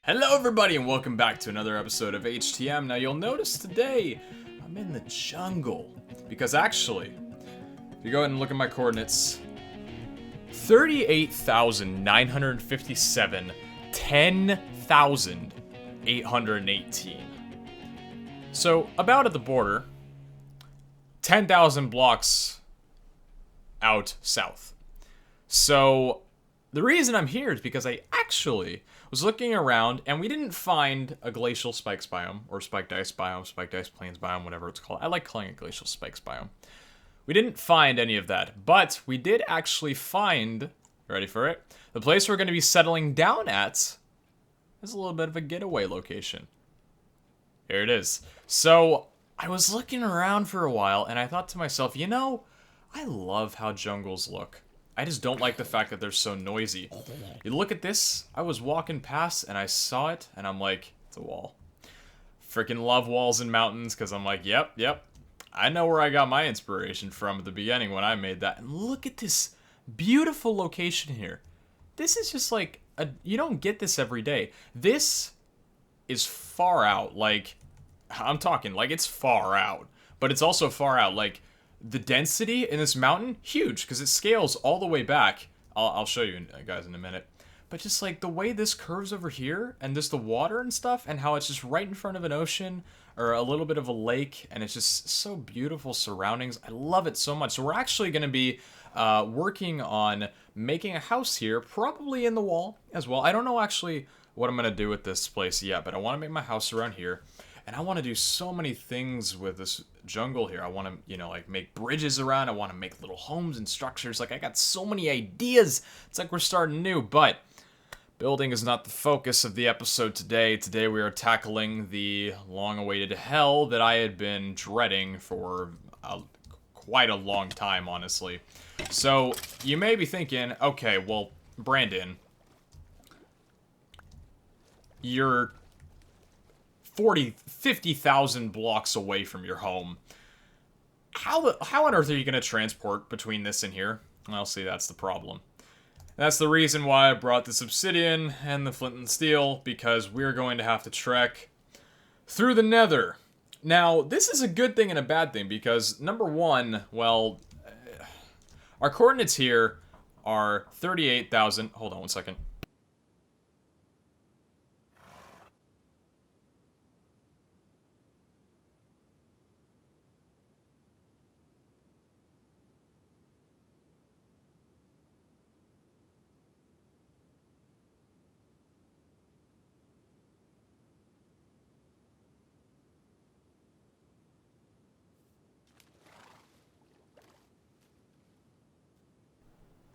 Hello everybody and welcome back to another episode of HTM. Now you'll notice today I'm in the jungle because actually, if you go ahead and look at my coordinates, 38,957, 10,818. So about at the border, 10,000 blocks out south. So the reason I'm here is because I actually was looking around and we didn't find a glacial spikes biome, or spiked ice biome, spiked ice plains biome, whatever it's called. I like calling it glacial spikes biome. We didn't find any of that, but we did actually find, ready for it, the place we're going to be settling down at is a little bit of a getaway location. Here it is. So I was looking around for a while and I thought to myself, you know, I love how jungles look. I just don't like the fact that they're so noisy. You look at this, I was walking past and I saw it and I'm like, it's a wall. Freaking love walls and mountains because I'm like, yep. I know where I got my inspiration from at the beginning when I made that. And look at this beautiful location here. This is just like, you don't get this every day. This is far out, like, I'm talking, like, it's far out. But it's also far out, like, the density in this mountain, huge, because it scales all the way back. I'll show you guys in a minute. But just like the way this curves over here, and just the water and stuff, and how it's just right in front of an ocean, or a little bit of a lake, and it's just so beautiful surroundings. I love it so much. So we're actually going to be working on making a house here, probably in the wall as well. I don't know actually what I'm going to do with this place yet, but I want to make my house around here. And I want to do so many things with this jungle here. I want to, you know, like make bridges around. I want to make little homes and structures. Like I got so many ideas. It's like we're starting new, but building is not the focus of the episode today. Today we are tackling the long-awaited hell that I had been dreading for quite a long time, honestly. So you may be thinking, okay, well, Brandon, you're 50,000 blocks away from your home. How on earth are you going to transport between this and here? Well, see, that's the problem. That's the reason why I brought this obsidian and the flint and steel, because we're going to have to trek through the nether. Now, this is a good thing and a bad thing, because number one, well, our coordinates here are 38,000. Hold on one second.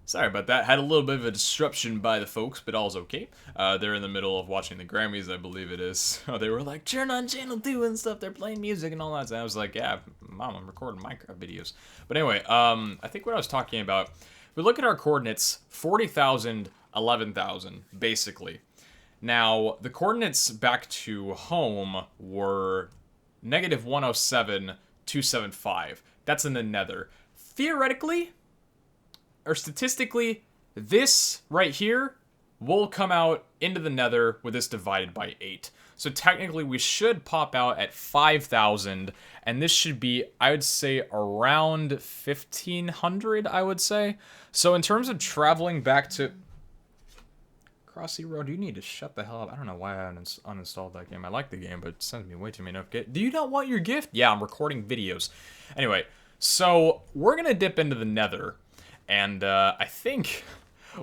Sorry about that. Had a little bit of a disruption by the folks, but all's okay. They're in the middle of watching the Grammys, I believe it is. They were like, turn on channel 2 and stuff. They're playing music and all that. And I was like, yeah, Mom, I'm recording Minecraft videos. But anyway, I think what I was talking about, if we look at our coordinates, 40,000, 11,000, basically. Now, the coordinates back to home were -107, 275. That's in the nether. Theoretically, or statistically, this right here will come out into the nether with this divided by 8. So technically we should pop out at 5,000, and this should be, I would say, around 1,500, I would say. So in terms of traveling back to Crossy Road, you need to shut the hell up. I don't know why I uninstalled that game. I like the game, but it sends me way too many notifications. Do you not want your gift? Yeah, I'm recording videos. Anyway, so we're going to dip into the nether. And I think,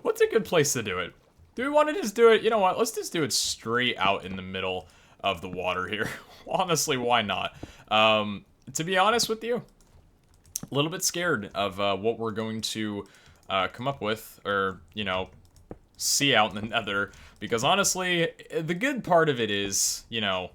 what's a good place to do it? Do we want to just do it? You know what? Let's just do it straight out in the middle of the water here. Honestly, why not? To be honest with you, a little bit scared of what we're going to come up with, or, you know, see out in the nether. Because honestly, the good part of it is, you know,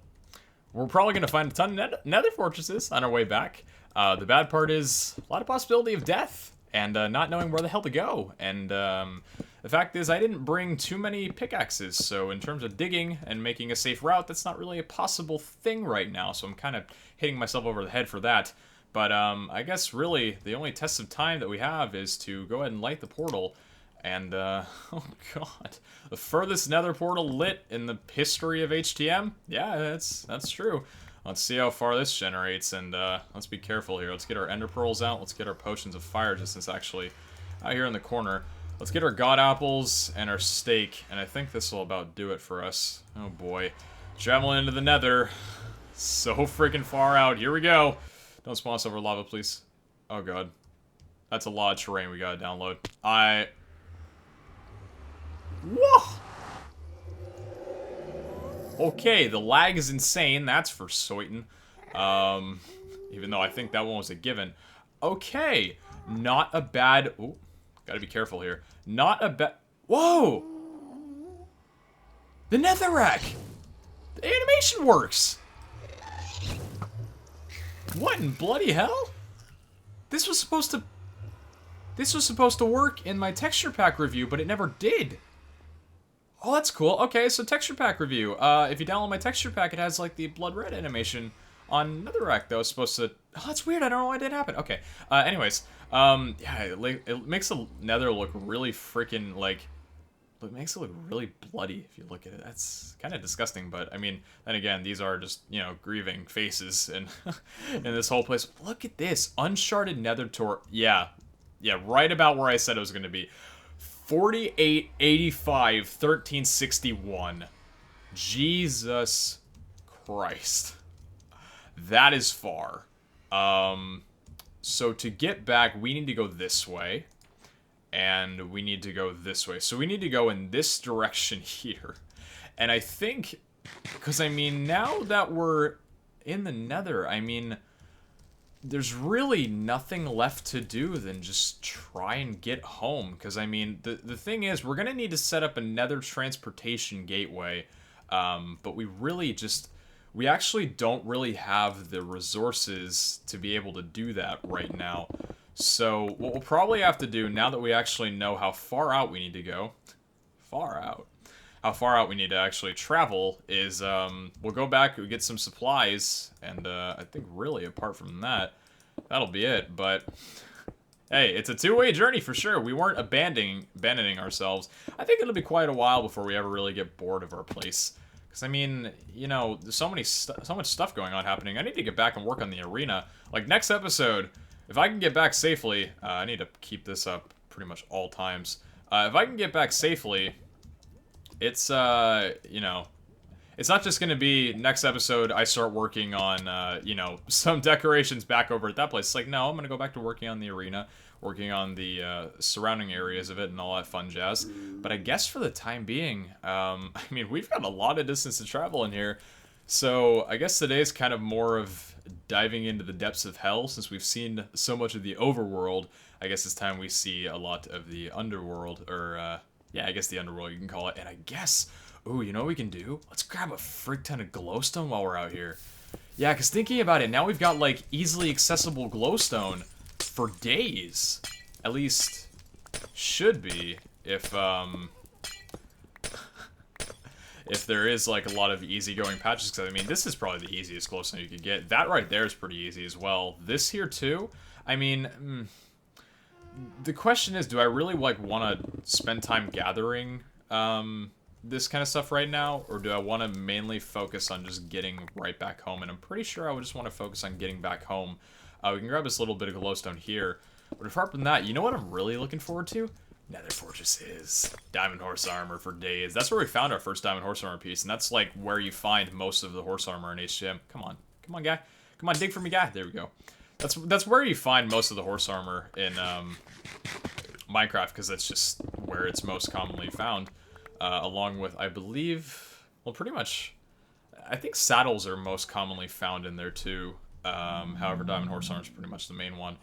we're probably going to find a ton of nether fortresses on our way back. The bad part is a lot of possibility of death. And not knowing where the hell to go. And the fact is, I didn't bring too many pickaxes, so in terms of digging and making a safe route, that's not really a possible thing right now, so I'm kind of hitting myself over the head for that. But I guess really, the only test of time that we have is to go ahead and light the portal And, oh god. The furthest nether portal lit in the history of HTM? Yeah, that's true. Let's see how far this generates, and, let's be careful here. Let's get our ender pearls out. Let's get our potions of fire resistance, actually, out here in the corner. Let's get our god apples and our steak, and I think this will about do it for us. Oh boy. Traveling into the nether. So freaking far out. Here we go. Don't spawn us over lava, please. Oh god. That's a lot of terrain we gotta download. Whoa! Okay, the lag is insane, that's for certain. Even though I think that one was a given. Okay, not a bad... Ooh, gotta be careful here. Not a bad... Whoa! The netherrack! The animation works! What in bloody hell? This was supposed to work in my texture pack review, but it never did. Oh, that's cool. Okay, so texture pack review. If you download my texture pack, it has like the blood red animation on netherrack that was supposed to... Oh, that's weird. I don't know why it didn't happen. Okay. Anyways, yeah, it makes the nether look really freaking like... It makes it look really bloody if you look at it. That's kind of disgusting, but I mean, then again, these are just, you know, grieving faces and in this whole place. Look at this. Uncharted nether tour. Yeah, right about where I said it was going to be. 4885 1361. Jesus Christ. That is far. So to get back, we need to go this way. And we need to go this way. So we need to go in this direction here. And I think, because I mean, now that we're in the nether, I mean, there's really nothing left to do than just try and get home. Because I mean, the thing is, we're going to need to set up a nether transportation gateway. But we actually don't really have the resources to be able to do that right now. So, what we'll probably have to do, now that we actually know how far out we need to go, how far out we need to actually travel, is, we'll go back, we get some supplies, and, I think really, apart from that, that'll be it, but, hey, it's a two-way journey for sure. We weren't abandoning ourselves. I think it'll be quite a while before we ever really get bored of our place. Because, I mean, you know, there's so much stuff going on happening. I need to get back and work on the arena. Like, next episode... If I can get back safely, I need to keep this up pretty much all times. If I can get back safely, it's, you know, it's not just going to be next episode I start working on, you know, some decorations back over at that place. It's like, no, I'm going to go back to working on the arena, working on the surrounding areas of it and all that fun jazz. But I guess for the time being, I mean, we've got a lot of distance to travel in here. So I guess today's kind of more of diving into the depths of hell. Since we've seen so much of the overworld, I guess it's time we see a lot of the underworld, or yeah, I guess the underworld you can call it. And I guess, ooh, you know what we can do? Let's grab a frick ton of glowstone while we're out here. Yeah, because thinking about it, now we've got like easily accessible glowstone for days. At least should be, if there is, like, a lot of easygoing patches, because, I mean, this is probably the easiest glowstone you could get. That right there is pretty easy as well. This here, too, I mean, the question is, do I really, like, want to spend time gathering, this kind of stuff right now, or do I want to mainly focus on just getting right back home? And I'm pretty sure I would just want to focus on getting back home. We can grab this little bit of glowstone here, but apart from that, you know what I'm really looking forward to? Nether fortresses. Diamond horse armor for days. That's where we found our first diamond horse armor piece, and that's like where you find most of the horse armor in HTM. Come on, guy. Come on, dig for me, guy. There we go. That's where you find most of the horse armor in Minecraft, because that's just where it's most commonly found. Along with, I believe, well, pretty much, I think saddles are most commonly found in there too. However, diamond horse armor is pretty much the main one.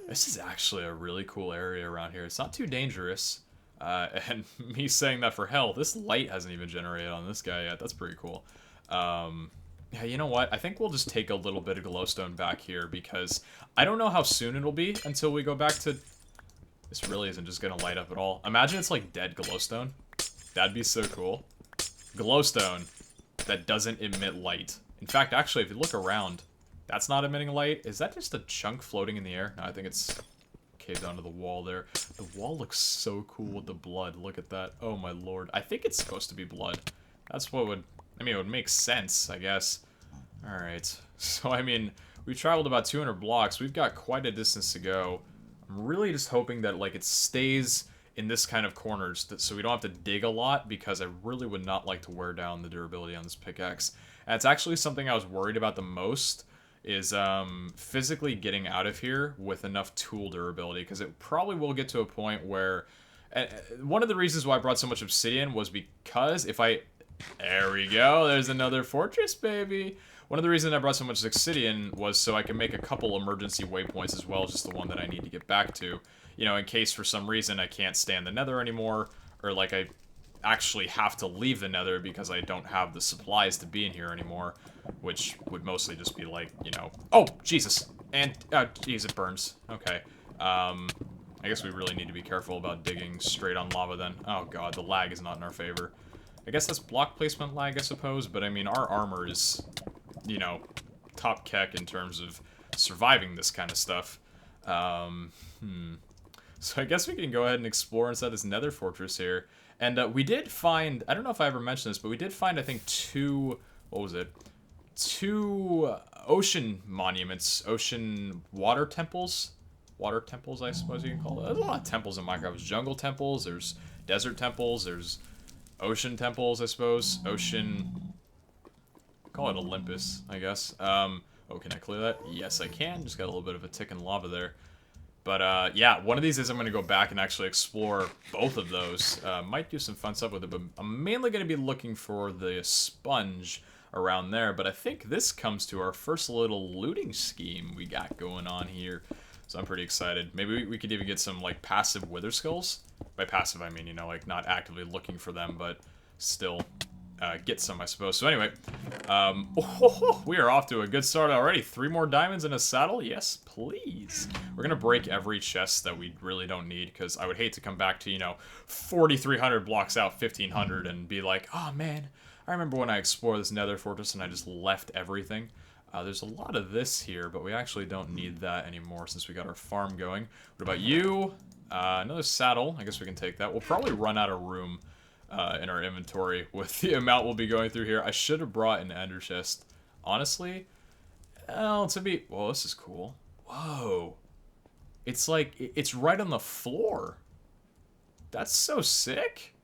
This is actually a really cool area around here. It's not too dangerous. And me saying that for hell, this light hasn't even generated on this guy yet. That's pretty cool. Yeah, you know what? I think we'll just take a little bit of glowstone back here because I don't know how soon it'll be until we go back to... This really isn't just going to light up at all. Imagine it's like dead glowstone. That'd be so cool. Glowstone that doesn't emit light. In fact, actually, if you look around... That's not emitting light. Is that just a chunk floating in the air? No, I think it's caved onto the wall there. The wall looks so cool with the blood. Look at that. Oh my lord. I think it's supposed to be blood. That's what would... I mean, it would make sense, I guess. Alright. So, I mean, we traveled about 200 blocks. We've got quite a distance to go. I'm really just hoping that, like, it stays in this kind of corners so we don't have to dig a lot, because I really would not like to wear down the durability on this pickaxe. And it's actually something I was worried about the most, is physically getting out of here with enough tool durability, because it probably will get to a point where... one of the reasons why I brought so much obsidian was because if I... There we go, there's another fortress, baby! One of the reasons I brought so much obsidian was so I can make a couple emergency waypoints as well as just the one that I need to get back to. You know, in case for some reason I can't stand the nether anymore, or like I actually have to leave the nether because I don't have the supplies to be in here anymore, which would mostly just be like, you know... Oh, Jesus! And, jeez, it burns. Okay. I guess we really need to be careful about digging straight on lava then. Oh god, the lag is not in our favor. I guess that's block placement lag, I suppose, but I mean, our armor is, you know, top keck in terms of surviving this kind of stuff. So I guess we can go ahead and explore inside this nether fortress here. And we did find, I don't know if I ever mentioned this, but we did find, I think, two ocean monuments, ocean water temples. Water temples, I suppose you can call it. There's a lot of temples in Minecraft. There's jungle temples, there's desert temples, there's ocean temples, I suppose. Ocean... Call it Olympus, I guess. Oh, can I clear that? Yes, I can. Just got a little bit of a tick in lava there. But, yeah, one of these days I'm going to go back and actually explore both of those. Might do some fun stuff with it, but I'm mainly going to be looking for the sponge around there. But I think this comes to our first little looting scheme we got going on here. So I'm pretty excited. Maybe we could even get some, like, passive wither skulls. By passive, I mean, you know, like, not actively looking for them, but still get some, I suppose. So anyway, we are off to a good start already. 3 more diamonds in a saddle? Yes, please. We're going to break every chest that we really don't need, because I would hate to come back to, you know, 4,300 blocks out, 1,500, and be like, oh, man, I remember when I explored this nether fortress and I just left everything. There's a lot of this here, but we actually don't need that anymore since we got our farm going. What about you? Another saddle. I guess we can take that. We'll probably run out of room in our inventory with the amount we'll be going through here. I should have brought an ender chest. Honestly, well, this is cool. Whoa. It's like, it's right on the floor. That's so sick.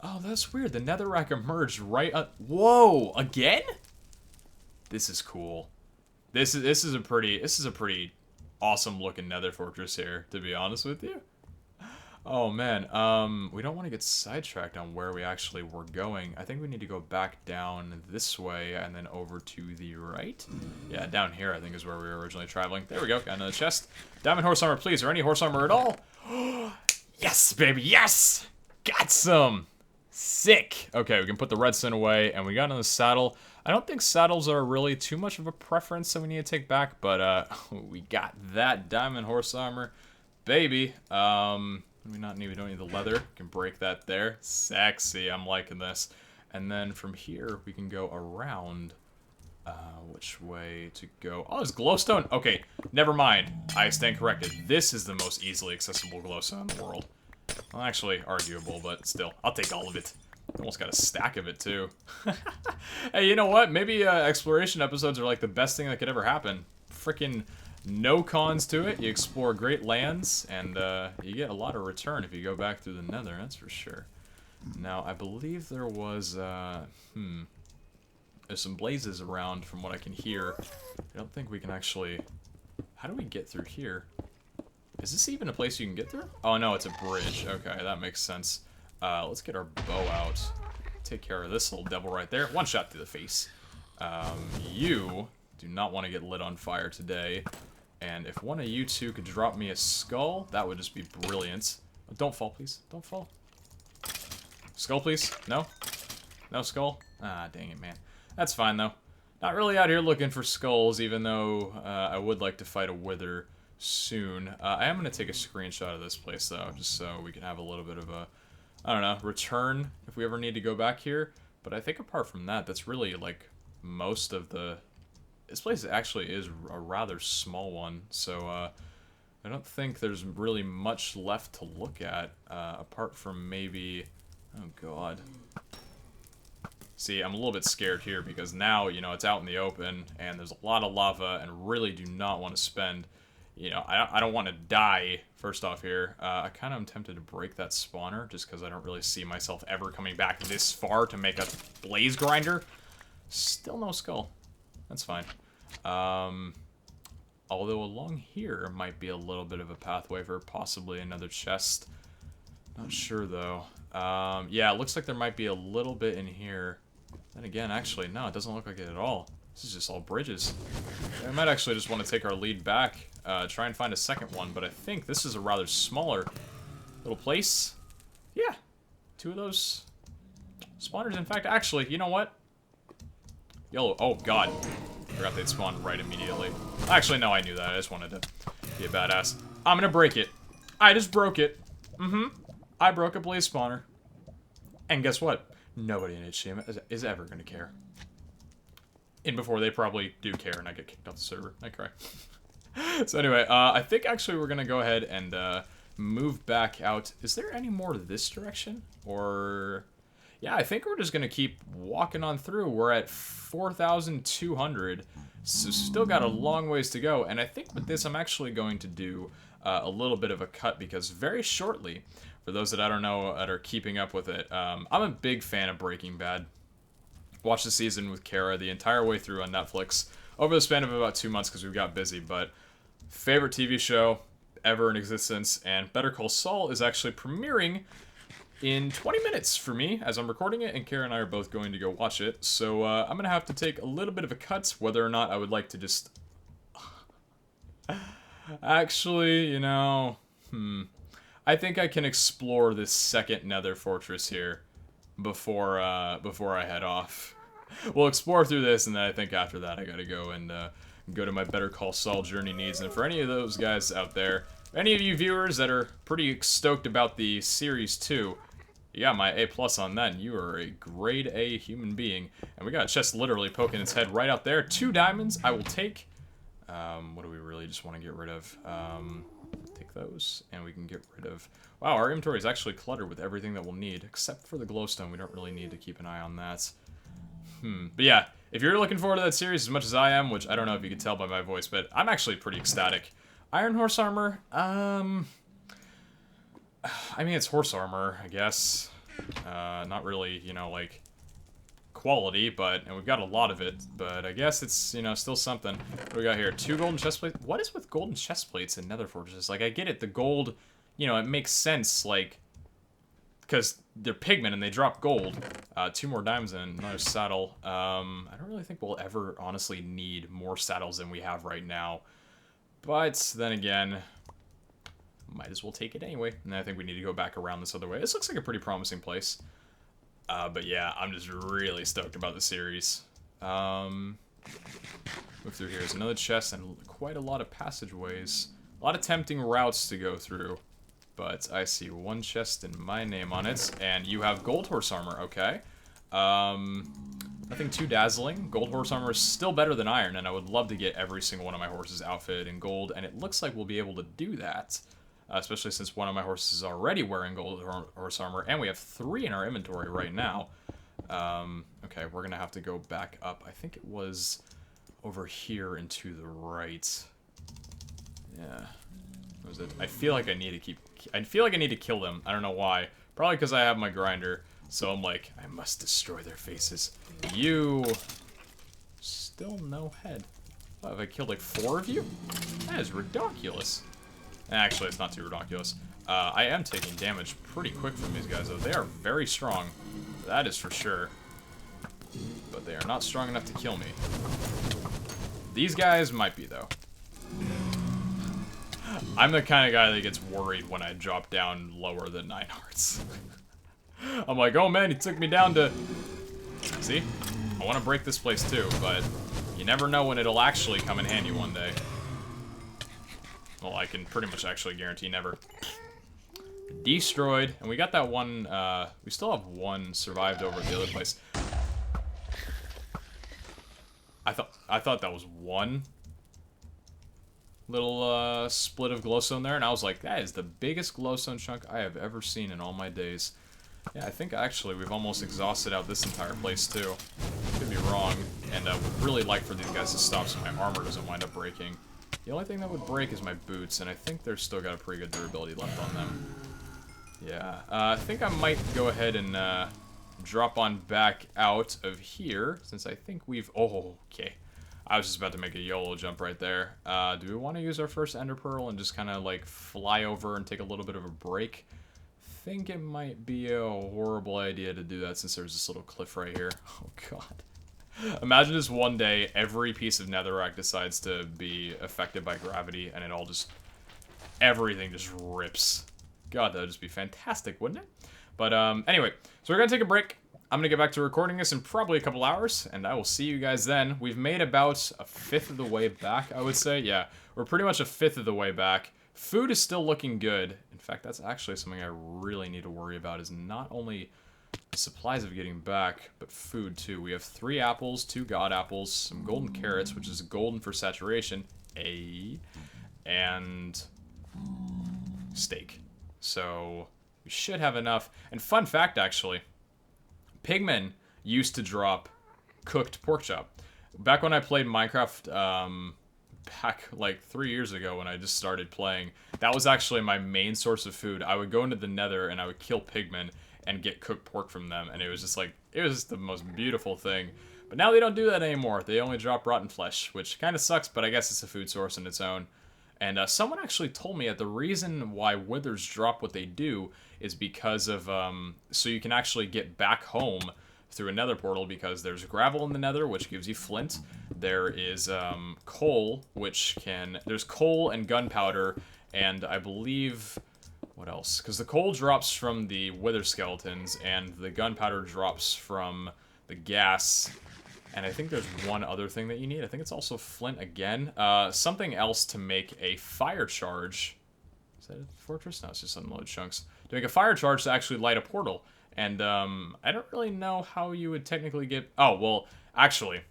Oh, that's weird. The netherrack emerged right on... Whoa, again? This is cool. This is a pretty awesome looking nether fortress here, to be honest with you. Oh man, we don't want to get sidetracked on where we actually were going. I think we need to go back down this way and then over to the right. Yeah, down here I think is where we were originally traveling. There we go, got another chest. Diamond horse armor, please. Or any horse armor at all? Yes, baby, yes! Got some! Sick! Okay, we can put the redstone away, and we got another saddle. I don't think saddles are really too much of a preference that we need to take back, but we got that diamond horse armor. Baby, we don't need the leather. We can break that there. Sexy, I'm liking this. And then from here, we can go around. Which way to go? Oh, it's glowstone. Okay, never mind. I stand corrected. This is the most easily accessible glowstone in the world. Well, actually, arguable, but still. I'll take all of it. Almost got a stack of it, too. Hey, you know what? Maybe exploration episodes are like the best thing that could ever happen. Freaking no cons to it. You explore great lands, and you get a lot of return if you go back through the nether, that's for sure. Now, I believe there was, there's some blazes around from what I can hear. I don't think we can actually... How do we get through here? Is this even a place you can get through? Oh, no, it's a bridge. Okay, that makes sense. Let's get our bow out. Take care of this little devil right there. One shot to the face. You do not want to get lit on fire today. And if one of you two could drop me a skull, that would just be brilliant. Don't fall, please. Don't fall. Skull, please. No? No skull? Ah, dang it, man. That's fine, though. Not really out here looking for skulls, even though I would like to fight a wither soon. I am going to take a screenshot of this place, though, just so we can have a little bit of a, I don't know, return if we ever need to go back here. But I think apart from that, that's really, like, most of the... This place actually is a rather small one, so I don't think there's really much left to look at, apart from maybe... Oh, God. See, I'm a little bit scared here because now, you know, it's out in the open, and there's a lot of lava, and really do not want to spend... You know, I don't want to die, first off here. I kind of am tempted to break that spawner, just because I don't really see myself ever coming back this far to make a blaze grinder. Still no skull. That's fine. Although along here might be a little bit of a pathway for possibly another chest. Not sure, though. Yeah, it looks like there might be a little bit in here. Then again, actually, no, it doesn't look like it at all. This is just all bridges. I might actually just want to take our lead back, try and find a second one, but I think this is a rather smaller little place. Yeah, 2 of those spawners. In fact, actually, you know what? Yellow. Oh, God. Forgot they'd spawn right immediately. Actually, no, I knew that. I just wanted to be a badass. I'm gonna break it. I just broke it. I broke a blaze spawner. And guess what? Nobody in HCM is ever gonna care. And before they probably do care and I get kicked off the server. I cry. So anyway, I think actually we're gonna go ahead and move back out. Is there any more this direction? Or... Yeah, I think we're just gonna keep walking on through. We're at 4,200, so still got a long ways to go. And I think with this, I'm actually going to do a little bit of a cut because very shortly, for those that I don't know that are keeping up with it, I'm a big fan of Breaking Bad. Watched the season with Kara the entire way through on Netflix over the span of about 2 months because we got busy. But favorite TV show ever in existence, and Better Call Saul is actually premiering in 20 minutes for me as I'm recording it, and Kara and I are both going to go watch it. So I'm going to have to take a little bit of a cut, whether or not I would like to just... Actually, you know, I think I can explore this second nether fortress here before I head off. We'll explore through this, and then I think after that I gotta go and go to my Better Call Saul journey needs. And for any of those guys out there, any of you viewers that are pretty stoked about the series 2, you got my A+ on that, and you are a grade A human being. And we got a chest literally poking its head right out there. 2 diamonds I will take. What do we really just want to get rid of? Take those, and we can get rid of... Wow, our inventory is actually cluttered with everything that we'll need, except for the glowstone. We don't really need to keep an eye on that. But yeah, if you're looking forward to that series as much as I am, which I don't know if you can tell by my voice, but I'm actually pretty ecstatic. Iron horse armor, I mean, it's horse armor, I guess. Not really, you know, like, quality, but, and we've got a lot of it, but I guess it's, you know, still something. What do we got here? 2 golden chest plates? What is with golden chest plates in nether fortresses? Like, I get it, the gold, you know, it makes sense, like, because they're pigment and they drop gold. 2 more diamonds and another saddle. I don't really think we'll ever honestly need more saddles than we have right now. But then again, might as well take it anyway. And I think we need to go back around this other way. This looks like a pretty promising place. But yeah, I'm just really stoked about the series. Move through here. There's another chest and quite a lot of passageways. A lot of tempting routes to go through. But I see 1 chest and my name on it. And you have gold horse armor, okay. Nothing too dazzling. Gold horse armor is still better than iron, and I would love to get every single one of my horses outfitted in gold, and it looks like we'll be able to do that. Especially since one of my horses is already wearing gold horse armor, and we have 3 in our inventory right now. Okay, we're gonna have to go back up. I think it was over here and to the right. Yeah. What was it? I feel like I need to kill them. I don't know why. Probably because I have my grinder. So I'm like, I must destroy their faces. You... Still no head. What, have I killed like 4 of you? That is ridiculous. Actually, it's not too ridiculous. I am taking damage pretty quick from these guys, though. They are very strong. That is for sure. But they are not strong enough to kill me. These guys might be, though. I'm the kind of guy that gets worried when I drop down lower than 9 hearts. I'm like, oh man, he took me down to... See? I want to break this place too, but you never know when it'll actually come in handy one day. Well, I can pretty much actually guarantee never. Destroyed. And we got that one, we still have 1 survived over at the other place. I thought that was 1. little split of glowstone there, and I was like, that is the biggest glowstone chunk I have ever seen in all my days. Yeah, I think actually we've almost exhausted out this entire place too. Could be wrong, and I would really like for these guys to stop so my armor doesn't wind up breaking. The only thing that would break is my boots, and I think they're still got a pretty good durability left on them. Yeah, I think I might go ahead and drop on back out of here, since I think we've... Oh, okay. I was just about to make a YOLO jump right there. Do we want to use our first Ender Pearl and just kind of like fly over and take a little bit of a break? I think it might be a horrible idea to do that since there's this little cliff right here. Oh, God. Imagine just one day, every piece of netherrack decides to be affected by gravity, and it all just... everything just rips. God, that would just be fantastic, wouldn't it? But, anyway, so we're gonna take a break. I'm gonna get back to recording this in probably a couple hours, and I will see you guys then. We've made about a fifth of the way back, I would say. Yeah, we're pretty much a fifth of the way back. Food is still looking good. In fact, that's actually something I really need to worry about, is not only the supplies of getting back, but food too. We have 3 apples, 2 god apples, some golden carrots, which is golden for saturation, and steak. So we should have enough. And fun fact, actually, Pigmen used to drop cooked pork chop. Back when I played Minecraft, back like 3 years ago when I just started playing, that was actually my main source of food. I would go into the nether and I would kill pigmen and get cooked pork from them, and it was just like, it was just the most beautiful thing. But now they don't do that anymore. They only drop rotten flesh, which kind of sucks, but I guess it's a food source in its own. And someone actually told me that the reason why withers drop what they do is because of, so you can actually get back home through a nether portal, because there's gravel in the nether, which gives you flint. There is coal, which can, there's coal and gunpowder, and I believe, what else? Because the coal drops from the wither skeletons, and the gunpowder drops from the gas. And I think there's one other thing that you need. I think it's also flint again. Something else to make a fire charge. Is that a fortress? No, it's just unload chunks. To make a fire charge to actually light a portal. And I don't really know how you would technically get... Oh, well, actually,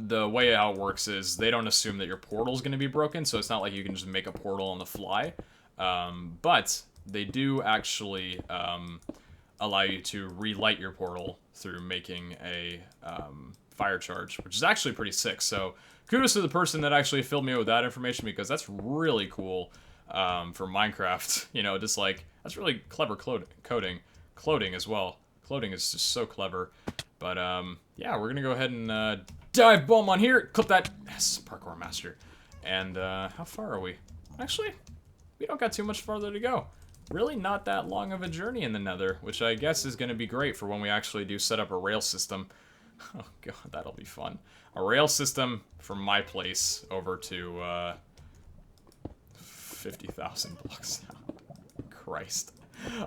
the way how it works is they don't assume that your portal's going to be broken, so it's not like you can just make a portal on the fly. But they do actually allow you to relight your portal through making a fire charge, which is actually pretty sick. So kudos to the person that actually filled me with that information, because that's really cool for Minecraft. You know, just like, that's really clever coding. Clothing as well. Clothing is just so clever. But yeah, we're gonna go ahead and dive bomb on here. Clip that. Yes, parkour master. And how far are we? Actually, we don't got too much farther to go. Really not that long of a journey in the nether, which I guess is going to be great for when we actually do set up a rail system. Oh god, that'll be fun. A rail system from my place over to 50,000 blocks now. Christ.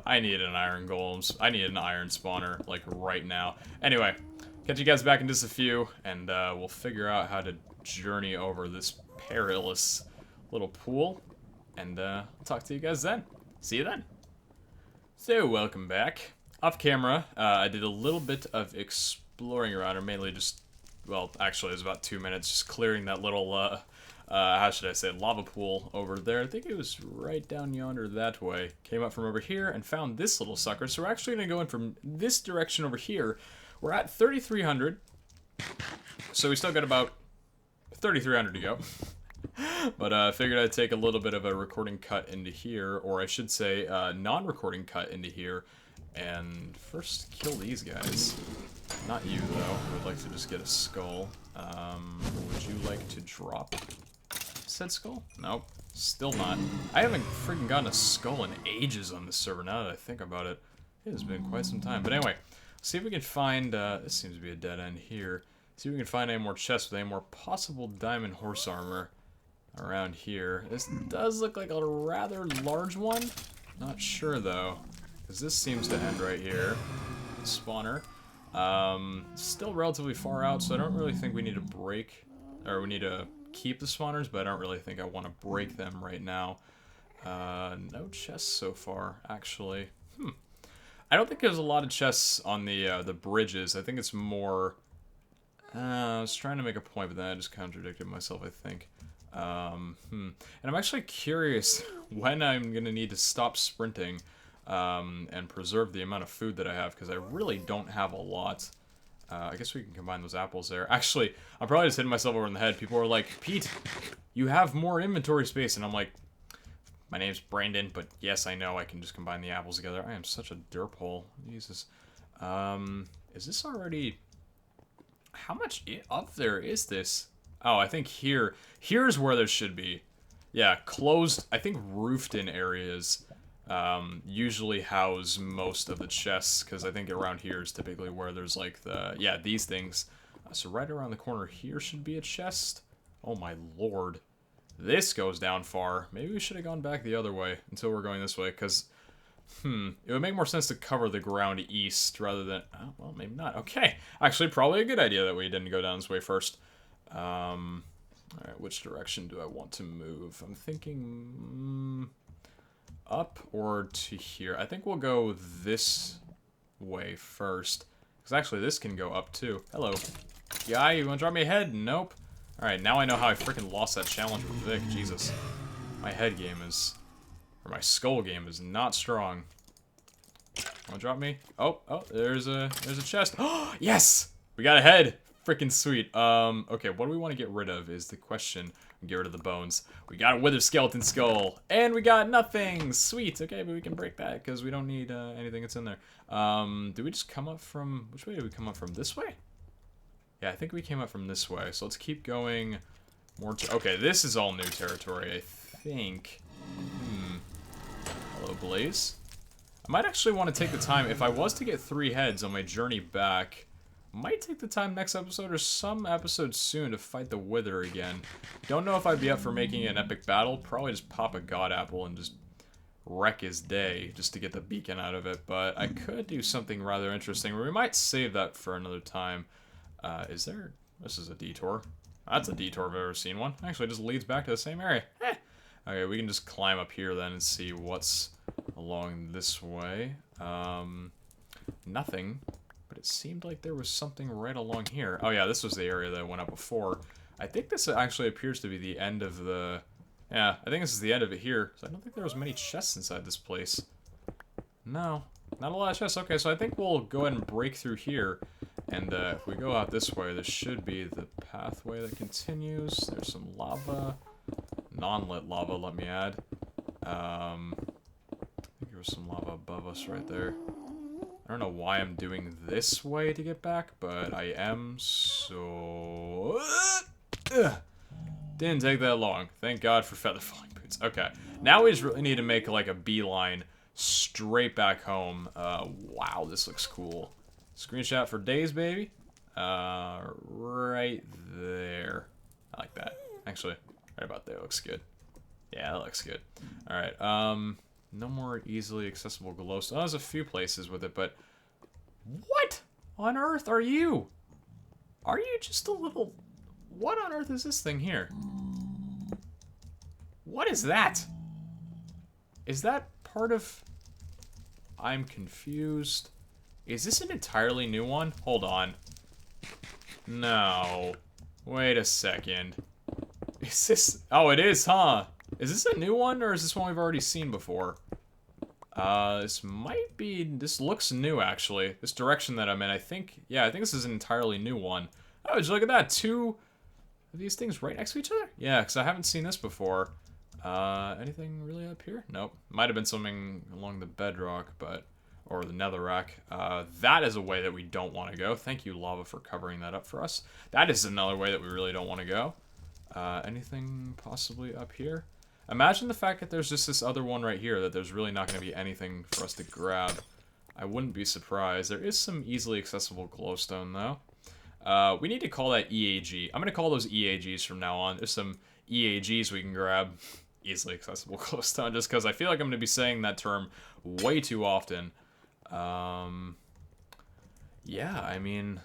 I need an iron golem. I need an iron spawner, like, right now. Anyway, catch you guys back in just a few, and we'll figure out how to journey over this perilous little pool. And I'll talk to you guys then. See you then. So, welcome back. Off camera, I did a little bit of exploring around, or mainly just, well, actually it was about 2 minutes, just clearing that little, how should I say, lava pool over there. I think it was right down yonder that way. Came up from over here and found this little sucker, so we're actually going to go in from this direction over here. We're at 3,300, so we still got about 3,300 to go. But I figured I'd take a little bit of a recording cut into here, or I should say non-recording cut into here, and first kill these guys. Not you, though. I would like to just get a skull. Would you like to drop said skull? Nope. Still not. I haven't freaking gotten a skull in ages on this server, now that I think about it. It has been quite some time. But anyway, see if we can find, this seems to be a dead end here. See if we can find any more chests with any more possible diamond horse armor around here. This does look like a rather large one. Not sure though, because this seems to end right here. Spawner. Still relatively far out, so I don't really think we need to break, or we need to keep the spawners, but I don't really think I want to break them right now. No chests so far, actually. I don't think there's a lot of chests on the bridges. I think it's more... I was trying to make a point, but then I just contradicted myself, I think. And I'm actually curious when I'm gonna need to stop sprinting and preserve the amount of food that I have, because I really don't have a lot. I guess we can combine those apples there. Actually, I'm probably just hitting myself over in the head. People are like, Pete, you have more inventory space. And I'm like, my name's Brandon, but yes, I know I can just combine the apples together. I am such a derp hole. Jesus. Is this already... How much up there is this? Oh, I think here's where there should be. Yeah, closed, I think roofed in areas usually house most of the chests, because I think around here is typically where there's like the, yeah, these things. So right around the corner here should be a chest. Oh my lord. This goes down far. Maybe we should have gone back the other way until we're going this way, because, it would make more sense to cover the ground east rather than, oh, well, maybe not. Okay, actually, probably a good idea that we didn't go down this way first. Alright, which direction do I want to move? I'm thinking up or to here. I think we'll go this way first, because actually this can go up too. Hello. Guy, you want to drop me a head? Nope. Alright, now I know how I freaking lost that challenge with Vic. Jesus. My head game is... Or my skull game is not strong. Want to drop me? Oh, there's a chest. Oh, yes! We got a head! Freaking sweet. Okay, what do we want to get rid of is the question. Get rid of the bones. We got a withered skeleton skull. And we got nothing! Sweet! Okay, but we can break that, because we don't need anything that's in there. Do we just come up from... Which way did we come up from? This way? Yeah, I think we came up from this way. So let's keep going more to... Okay, this is all new territory, I think. Hello, Blaze. I might actually want to take the time, if I was to get 3 heads on my journey back, I might take the time next episode or some episode soon to fight the Wither again. Don't know if I'd be up for making an epic battle. Probably just pop a god apple and just wreck his day just to get the beacon out of it. But I could do something rather interesting. We might save that for another time. Is there... This is a detour. That's a detour if I've ever seen one. Actually, it just leads back to the same area. Okay, we can just climb up here then and see what's along this way. Nothing. But it seemed like there was something right along here. Oh yeah, this was the area that I went up before. I think this actually appears to be the end of the... Yeah, I think this is the end of it here. So I don't think there was many chests inside this place. No, not a lot of chests. Okay, so I think we'll go ahead and break through here. And if we go out this way, this should be the pathway that continues. There's some lava. Non-lit lava, let me add. I think there was some lava above us right there. I don't know why I'm doing this way to get back, but I am, so... Didn't take that long. Thank God for feather falling boots. Okay, now we just really need to make like a beeline straight back home. Wow, this looks cool. Screenshot for days, baby. Right there. I like that. Actually, right about there looks good. Yeah, that looks good. Alright, no more easily accessible glowstone. Oh, there's a few places with it, but... What on earth are you? Are you just a little... What on earth is this thing here? What is that? Is that part of... I'm confused. Is this an entirely new one? Hold on. No. Wait a second. Is this... Oh, it is, huh? Is this a new one, or is this one we've already seen before? This might be... This looks new, actually. This direction that I'm in, I think... Yeah, I think this is an entirely new one. Oh, did you look at that? 2 of these things right next to each other? Yeah, because I haven't seen this before. Anything really up here? Nope. Might have been something along the bedrock, but... Or the netherrack. That is a way that we don't want to go. Thank you, lava, for covering that up for us. That is another way that we really don't want to go. Anything possibly up here? Imagine the fact that there's just this other one right here, that there's really not going to be anything for us to grab. I wouldn't be surprised. There is some easily accessible glowstone, though. We need to call that EAG. I'm going to call those EAGs from now on. There's some EAGs we can grab. Easily accessible glowstone, just because I feel like I'm going to be saying that term way too often. Yeah, I mean...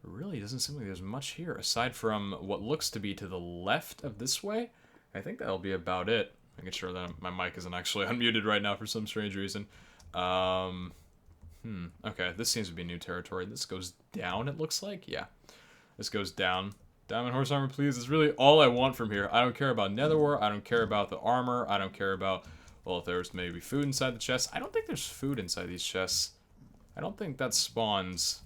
It really doesn't seem like there's much here, aside from what looks to be to the left of this way. I think that'll be about it. Making sure that my mic isn't actually unmuted right now for some strange reason. Okay, this seems to be new territory. This goes down, it looks like? Yeah. This goes down. Diamond horse armor, please. It's really all I want from here. I don't care about nether wart. I don't care about the armor. I don't care about... Well, if there's maybe food inside the chest. I don't think there's food inside these chests. I don't think that spawns.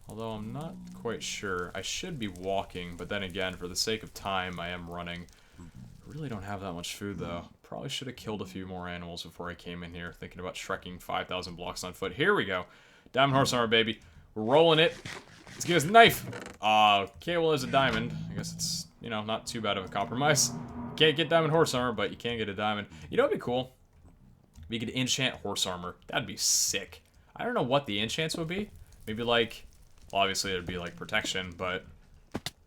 Although I'm not quite sure. I should be walking, but then again, for the sake of time, I am running. I really don't have that much food, though. Probably should have killed a few more animals before I came in here, thinking about shrekking 5,000 blocks on foot. Here we go. Diamond horse armor, baby. We're rolling it. Let's get us a knife. Okay, well, there's a diamond. I guess it's, you know, not too bad of a compromise. Can't get diamond horse armor, but you can get a diamond. You know what'd be cool? We could enchant horse armor. That'd be sick. I don't know what the enchants would be. Maybe like, well, obviously it'd be like protection, but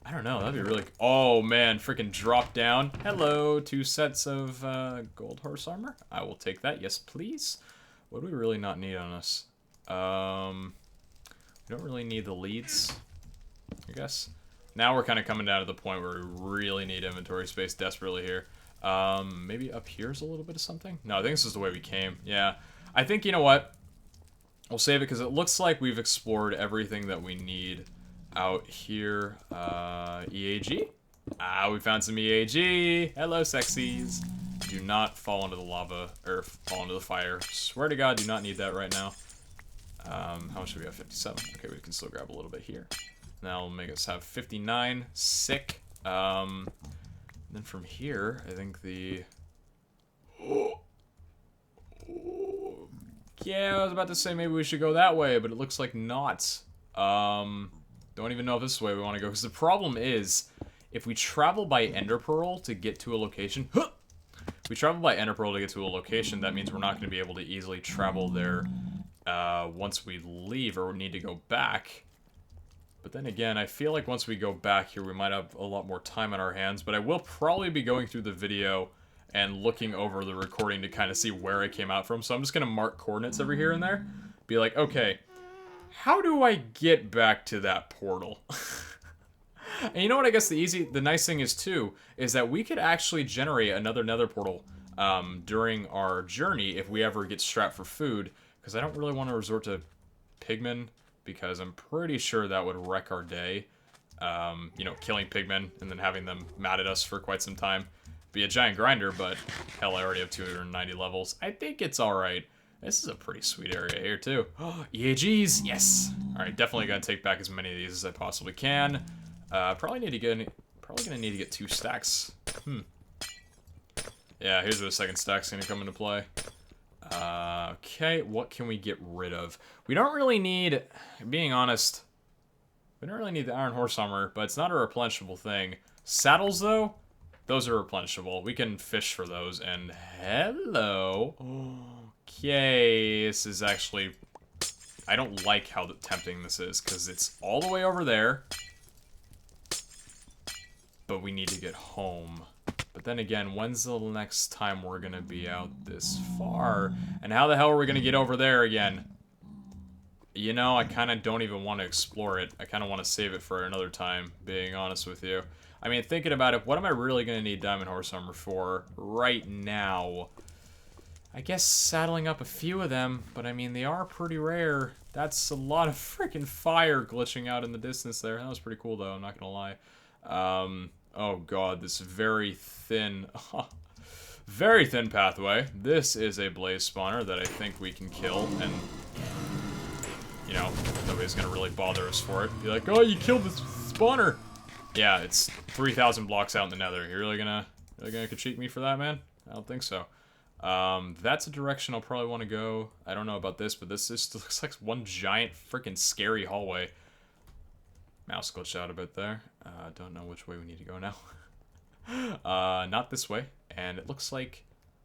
I don't know. That'd be really. Oh man, freaking drop down. Hello, 2 sets of gold horse armor. I will take that. Yes, please. What do we really not need on us? We don't really need the leads, I guess. Now we're kind of coming down to the point where we really need inventory space desperately here. Maybe up here's a little bit of something? No, I think this is the way we came. Yeah. I think, you know what? We'll save it because it looks like we've explored everything that we need out here. EAG? We found some EAG. Hello, sexies. Do not fall into the lava, or fall into the fire. Swear to God, do not need that right now. How much do we have? 57. Okay, we can still grab a little bit here. That'll make us have 59. Sick. Then from here, I think the... Yeah, I was about to say maybe we should go that way, but it looks like not. Don't even know if this is the way we want to go, because the problem is, if we travel by Ender Pearl to get to a location... If we travel by Ender Pearl to get to a location, that means we're not going to be able to easily travel there once we leave, or need to go back. But then again, I feel like once we go back here, we might have a lot more time on our hands, but I will probably be going through the video and looking over the recording to kind of see where it came out from. So I'm just going to mark coordinates every here and there. Be like, okay, how do I get back to that portal? And you know what I guess the nice thing is too, is that we could actually generate another nether portal during our journey if we ever get strapped for food. Because I don't really want to resort to pigmen, because I'm pretty sure that would wreck our day. You know, killing pigmen and then having them mad at us for quite some time. Be a giant grinder, but hell, I already have 290 levels. I think it's alright. This is a pretty sweet area here, too. Oh, EAGs! Yes! Alright, definitely gonna take back as many of these as I possibly can. Probably gonna need to get 2 stacks. Yeah, here's where the second stack's gonna come into play. Okay, what can we get rid of? We don't really need, being honest, we don't really need the iron horse armor, but it's not a replenishable thing. Saddles, though? Those are replenishable. We can fish for those, and hello. Okay, this is actually... I don't like how tempting this is, because it's all the way over there. But we need to get home. But then again, when's the next time we're going to be out this far? And how the hell are we going to get over there again? You know, I kind of don't even want to explore it. I kind of want to save it for another time, being honest with you. I mean, thinking about it, what am I really going to need diamond horse armor for right now? I guess saddling up a few of them, but I mean, they are pretty rare. That's a lot of freaking fire glitching out in the distance there. That was pretty cool, though, I'm not going to lie. Oh god, this very thin, very thin pathway. This is a blaze spawner that I think we can kill, and, you know, nobody's going to really bother us for it. Be like, oh, you killed this spawner! Yeah, it's 3,000 blocks out in the nether. You're really gonna critique me for that, man? I don't think so. That's a direction I'll probably want to go. I don't know about this, but this just looks like one giant freaking scary hallway. Mouse glitched out a bit there. Don't know which way we need to go now. Not this way. And it looks like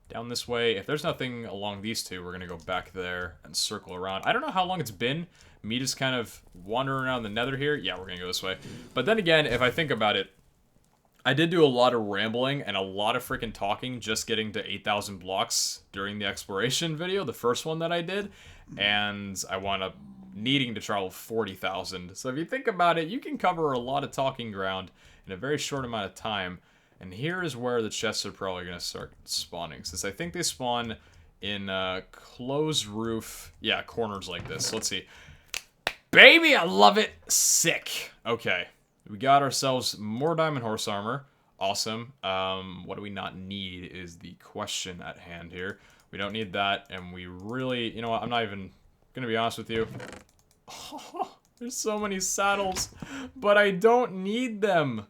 down this way. If there's nothing along these two, we're gonna go back there and circle around. I don't know how long it's been. Me just kind of wandering around the nether here. Yeah, we're gonna go this way. But then again, if I think about it, I did do a lot of rambling and a lot of freaking talking just getting to 8,000 blocks during the exploration video, the first one that I did. And I wound up needing to travel 40,000. So if you think about it, you can cover a lot of talking ground in a very short amount of time. And here is where the chests are probably going to start spawning, since I think they spawn in closed roof, yeah, corners like this. Let's see. Baby, I love it. Sick. Okay. We got ourselves more diamond horse armor. Awesome. What do we not need is the question at hand here. We don't need that, and we really... You know what? I'm not even gonna be honest with you. Oh, there's so many saddles, but I don't need them.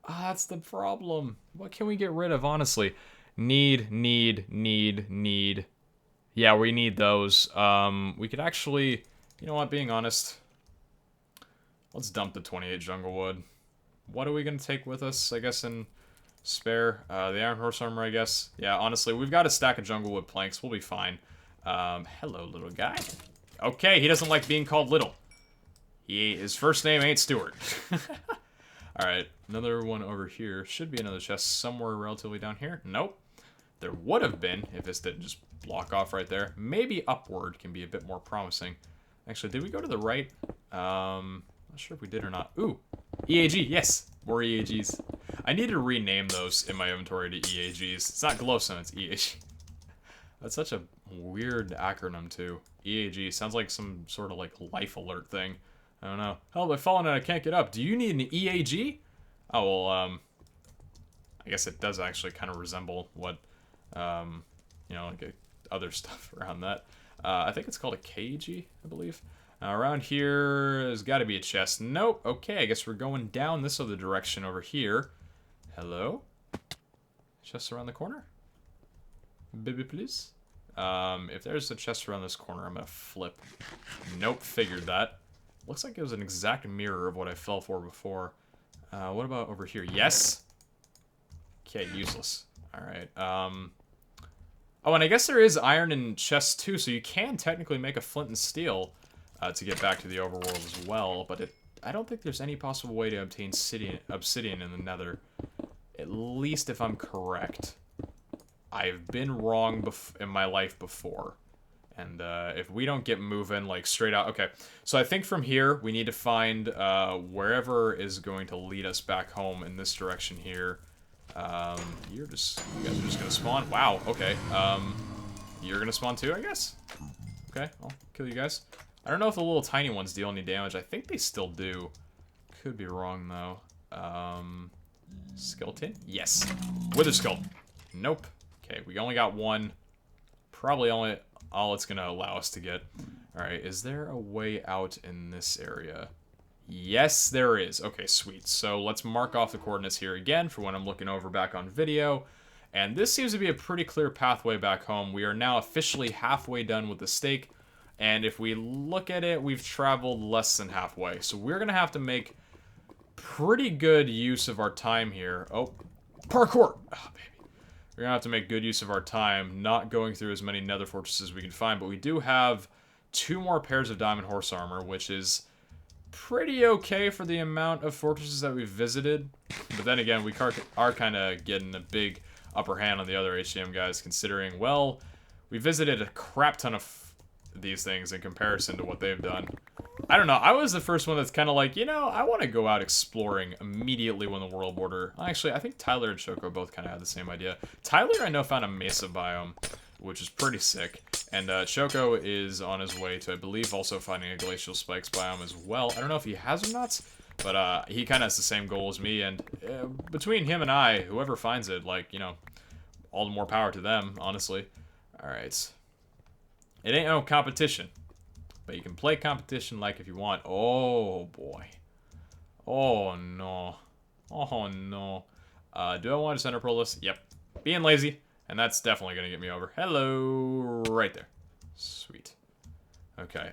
Ah, that's the problem. What can we get rid of, honestly? Need. Yeah, we need those. We could actually... You know what? Being honest... Let's dump the 28 jungle wood. What are we going to take with us, I guess, in spare? The iron horse armor, I guess. Yeah, honestly, we've got a stack of jungle wood planks. We'll be fine. Hello, little guy. Okay, he doesn't like being called little. His first name ain't Stuart. Alright, another one over here. Should be another chest somewhere relatively down here. Nope. There would have been if this didn't just block off right there. Maybe upward can be a bit more promising. Actually, did we go to the right? Not sure if we did or not. Ooh, EAG, yes, more EAGs. I need to rename those in my inventory to EAGs. It's not glowstone, it's EAG. That's such a weird acronym too. EAG sounds like some sort of like life alert thing. I don't know. Help, I've fallen and I can't get up. Do you need an EAG? Oh, well, I guess it does actually kind of resemble what, you know, like other stuff around that. I think it's called a KG, I believe. Around here, there's got to be a chest. Nope. Okay, I guess we're going down this other direction over here. Hello? Chest around the corner? Baby, please? If there's a chest around this corner, I'm going to flip. Nope, figured that. Looks like it was an exact mirror of what I fell for before. What about over here? Yes? Okay, useless. Alright, oh, and I guess there is iron in chests too, so you can technically make a flint and steel to get back to the overworld as well, but I don't think there's any possible way to obtain obsidian in the nether. At least if I'm correct. I've been wrong in my life before. And if we don't get moving, like, straight out... Okay, so I think from here, we need to find wherever is going to lead us back home in this direction here. You guys are just gonna spawn? Wow, okay. You're gonna spawn too, I guess? Okay, I'll kill you guys. I don't know if the little tiny ones deal any damage. I think they still do. Could be wrong, though. Skeleton? Yes. Wither skull. Nope. Okay, we only got one. Probably only all it's gonna allow us to get. Alright, is there a way out in this area? Yes, there is. Okay, sweet. So let's mark off the coordinates here again for when I'm looking over back on video. And this seems to be a pretty clear pathway back home. We are now officially halfway done with the stake. And if we look at it, we've traveled less than halfway. So we're going to have to make pretty good use of our time here. Oh, parkour! Oh, baby. We're going to have to make good use of our time, not going through as many nether fortresses as we can find. But we do have 2 more pairs of diamond horse armor, which is pretty okay for the amount of fortresses that we've visited. But then again, we are kind of getting a big upper hand on the other HDM guys, considering, well, we visited a crap ton of these things in comparison to what they've done. I don't know, I was the first one that's kind of like, you know, I want to go out exploring immediately when the world border... Actually, I think Tyler and Choco both kind of had the same idea. Tyler, I know, found a mesa biome, which is pretty sick. And Choco is on his way to, I believe, also finding a glacial spikes biome as well. I don't know if he has or not, but he kind of has the same goal as me. And between him and I, whoever finds it, like, you know, all the more power to them, honestly. Alright. It ain't no competition. But you can play competition like if you want. Oh, boy. Oh, no. Oh, no. Do I want to center pearl this? Yep. Being lazy. And that's definitely going to get me over. Hello. Right there. Sweet. Okay.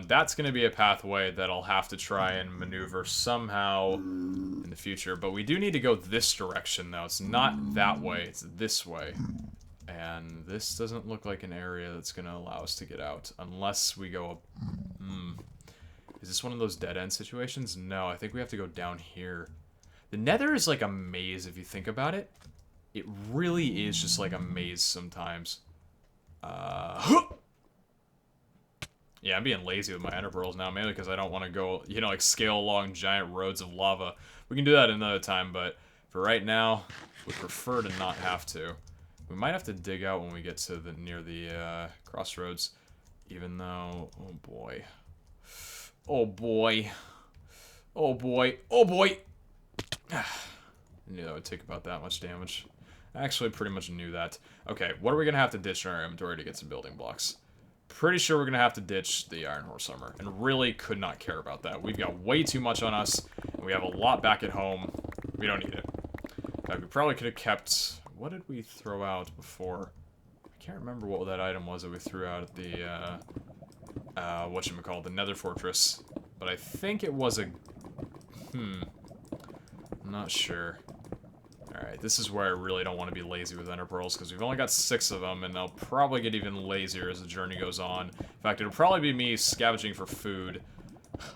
That's going to be a pathway that I'll have to try and maneuver somehow in the future. But we do need to go this direction, though. It's not that way. It's this way. And this doesn't look like an area that's going to allow us to get out. Unless we go up... Is this one of those dead-end situations? No, I think we have to go down here. The nether is like a maze if you think about it. It really is just like a maze sometimes. Yeah, I'm being lazy with my ender pearls now, mainly because I don't want to go, you know, like scale along giant roads of lava. We can do that another time, but for right now, we prefer to not have to. We might have to dig out when we get to the near the crossroads, even though, oh boy. Oh boy. Oh boy. Oh boy. I knew that would take about that much damage. I actually pretty much knew that. Okay, what are we gonna have to ditch in our inventory to get some building blocks? Pretty sure we're gonna have to ditch the Iron Horse armor, and really could not care about that. We've got way too much on us, and we have a lot back at home. We don't need it. In fact, we probably could have kept... What did we throw out before? I can't remember what that item was that we threw out at the, whatchamacallit, the Nether Fortress. But I think it was a... I'm not sure. Alright, this is where I really don't want to be lazy with ender pearls, because we've only got 6 of them, and I'll probably get even lazier as the journey goes on. In fact, it'll probably be me scavenging for food.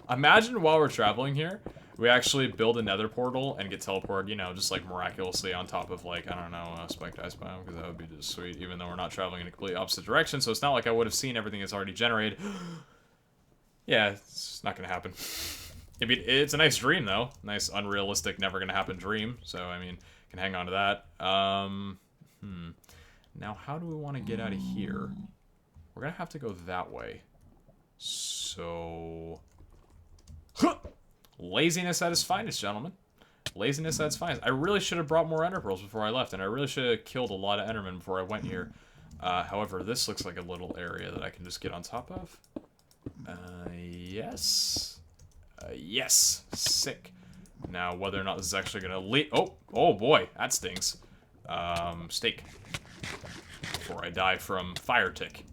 Imagine while we're traveling here, we actually build a nether portal and get teleported, you know, just like miraculously on top of, like, I don't know, a spiked ice biome, because that would be just sweet, even though we're not traveling in a completely opposite direction, so it's not like I would have seen everything that's already generated. Yeah, it's not gonna happen. I mean, it's a nice dream, though. Nice, unrealistic, never gonna happen dream, so, I mean... Can hang on to that. Now, how do we want to get out of here? We're gonna have to go that way. So... Laziness at its finest, gentlemen. Laziness at its finest. I really should have brought more ender pearls before I left, and I really should have killed a lot of endermen before I went here. However, this looks like a little area that I can just get on top of. Yes. Yes. Sick. Now, whether or not this is actually gonna lead... Oh boy, that stings. Steak. Before I die from fire tick.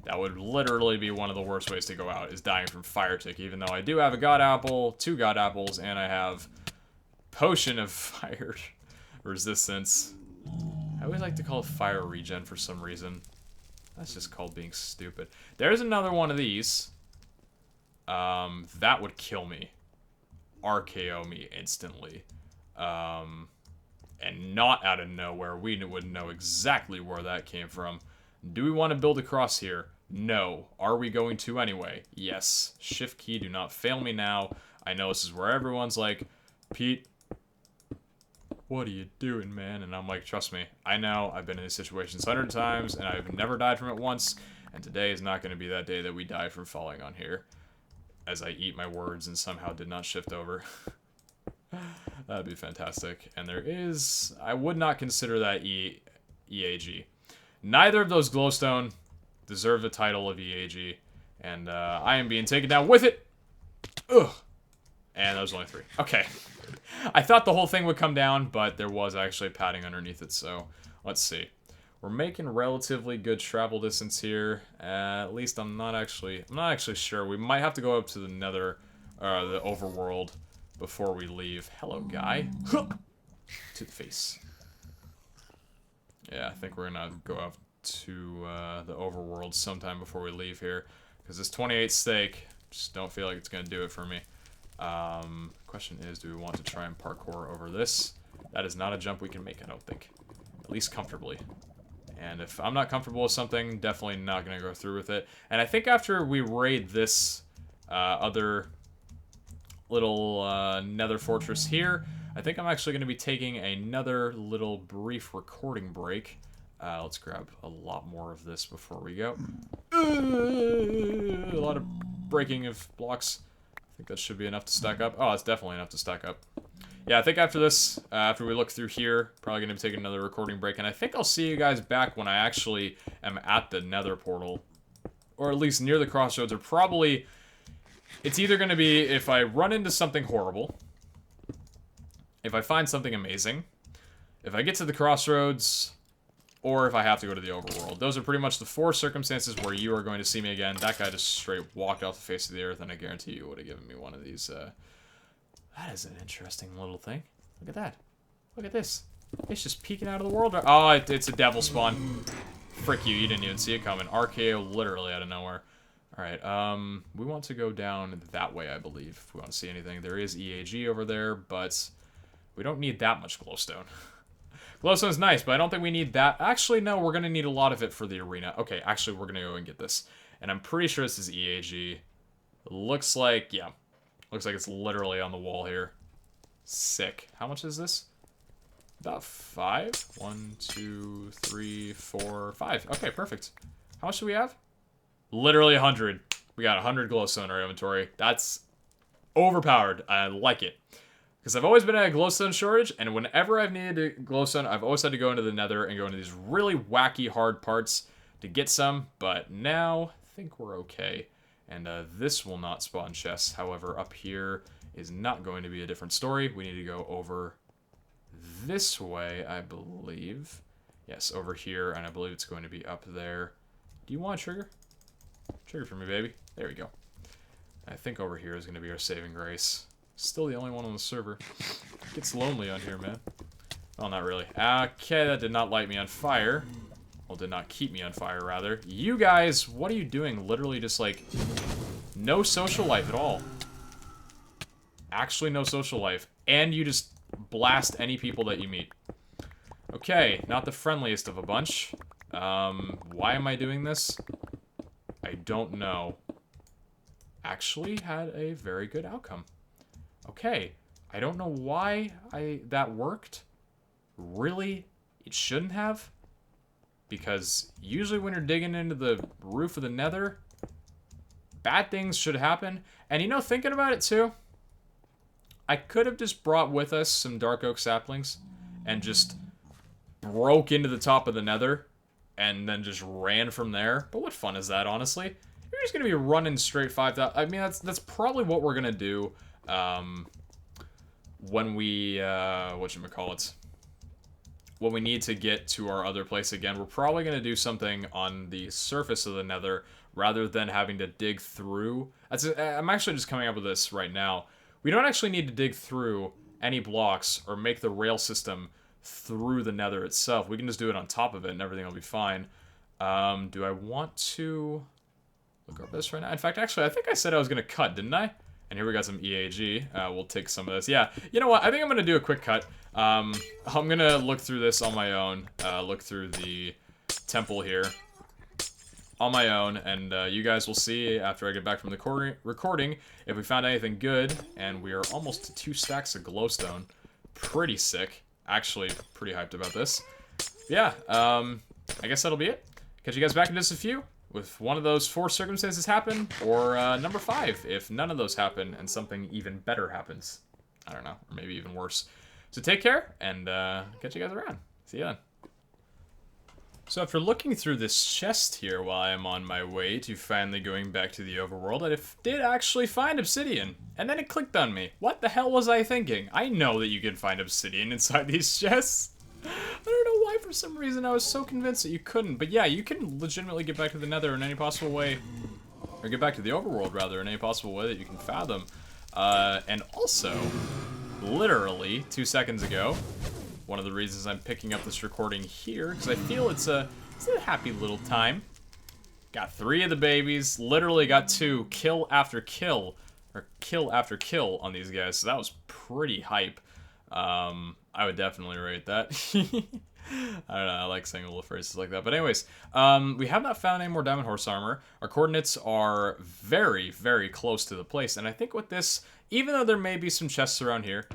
That would literally be one of the worst ways to go out, is dying from fire tick, even though I do have a god apple, 2 god apples, and I have potion of fire resistance. I always like to call it fire regen for some reason. That's just called being stupid. There's another one of these. That would kill me. RKO me instantly. And not out of nowhere. We would know exactly where that came from. Do we want to build across here? No. Are we going to anyway? Yes. Shift key, do not fail me now. I know this is where everyone's like, Pete, what are you doing, man? And I'm like, trust me, I know. I've been in these situations 100 times, and I've never died from it once. And today is not going to be that day that we die from falling on here. As I eat my words and somehow did not shift over. That'd be fantastic. And there is... I would not consider that EAG. Neither of those glowstone deserve the title of EAG. And I am being taken down with it! Ugh! And there was only 3. Okay. I thought the whole thing would come down, but there was actually padding underneath it, so let's see. We're making relatively good travel distance here. At least I'm not actually sure. We might have to go up to the nether, the overworld before we leave. Hello, guy. To the face. Yeah, I think we're gonna go up to the overworld sometime before we leave here, because this 28 steak just don't feel like it's gonna do it for me. Question is, do we want to try and parkour over this? That is not a jump we can make, I don't think. At least comfortably. And if I'm not comfortable with something, definitely not going to go through with it. And I think after we raid this other little nether fortress here, I think I'm actually going to be taking another little brief recording break. Let's grab a lot more of this before we go. A lot of breaking of blocks. I think that should be enough to stack up. Oh, it's definitely enough to stack up. Yeah, I think after this, after we look through here, probably going to be taking another recording break, and I think I'll see you guys back when I actually am at the nether portal, or at least near the crossroads, or probably, it's either going to be if I run into something horrible, if I find something amazing, if I get to the crossroads, or if I have to go to the overworld. Those are pretty much the 4 circumstances where you are going to see me again. That guy just straight walked off the face of the earth, and I guarantee you would have given me one of these, That is an interesting little thing. Look at that. Look at this. It's just peeking out of the world. Oh, it's a devil spawn. Frick you, you didn't even see it coming. RKO literally out of nowhere. Alright, we want to go down that way, I believe, if we want to see anything. There is EAG over there, but we don't need that much glowstone. Glowstone's nice, but I don't think we need that. Actually, no, we're going to need a lot of it for the arena. Okay, actually, we're going to go and get this. And I'm pretty sure this is EAG. Looks like, yeah. Looks like it's literally on the wall here. Sick. How much is this? About 5? 1, 2, 3, 4, 5. Okay, perfect. How much do we have? Literally 100. We got 100 glowstone in our inventory. That's Overpowered. I like it. Because I've always been at a glowstone shortage, and whenever I've needed a glowstone, I've always had to go into the nether and go into these really wacky hard parts to get some, but now I think we're okay. And this will not spawn chests. However, up here is not going to be a different story. We need to go over this way, I believe. Yes, over here, and I believe it's going to be up there. Do you want a trigger? Trigger for me, baby. There we go. I think over here is going to be our saving grace. Still the only one on the server. Gets lonely on here, man. Well, not really. Okay, that did not light me on fire. Well, did not keep me on fire, rather. You guys, what are you doing? Literally just, like, no social life at all. Actually, no social life. And you just blast any people that you meet. Okay, not the friendliest of a bunch. Why am I doing this? I don't know. Actually had a very good outcome. Okay, I don't know why that worked. Really, it shouldn't have. Because usually when you're digging into the roof of the nether, bad things should happen. And you know, thinking about it too, I could have just brought with us some dark oak saplings and just broke into the top of the nether and then just ran from there. But what fun is that, honestly? You're just going to be running straight 5,000. I mean, that's probably what we're going to do when we, whatchamacallit, when we need to get to our other place again. We're probably going to do something on the surface of the nether rather than having to dig through. I'm actually just coming up with this right now. We don't actually need to dig through any blocks or make the rail system through the nether itself. We can just do it on top of it and everything will be fine. Do I want to look over this right now? In fact, actually, I think I said I was going to cut, didn't I? And here we got some EAG. We'll take some of this. Yeah, you know what? I think I'm going to do a quick cut. I'm going to look through this on my own. Look through the temple here on my own. And you guys will see after I get back from the recording if we found anything good. And we are almost to 2 stacks of glowstone. Pretty sick. Actually, pretty hyped about this. Yeah, I guess that'll be it. Catch you guys back in just a few. With one of those 4 circumstances happen, or number 5, if none of those happen and something even better happens. I don't know, or maybe even worse. So take care, and catch you guys around. See you then. So after looking through this chest here while I am on my way to finally going back to the overworld, I did actually find obsidian. And then it clicked on me. What the hell was I thinking? I know that you can find obsidian inside these chests. I don't know why for some reason I was so convinced that you couldn't. But yeah, you can legitimately get back to the nether in any possible way. Or get back to the overworld, rather, in any possible way that you can fathom. And also, literally 2 seconds ago, one of the reasons I'm picking up this recording here, because I feel it's a happy little time. Got 3 of the babies, literally got 2 kill after kill, or kill after kill on these guys, so that was pretty hype. I would definitely rate that. I don't know, I like saying little phrases like that. But anyways, we have not found any more diamond horse armor. Our coordinates are very, very close to the place. And I think with this, even though there may be some chests around here,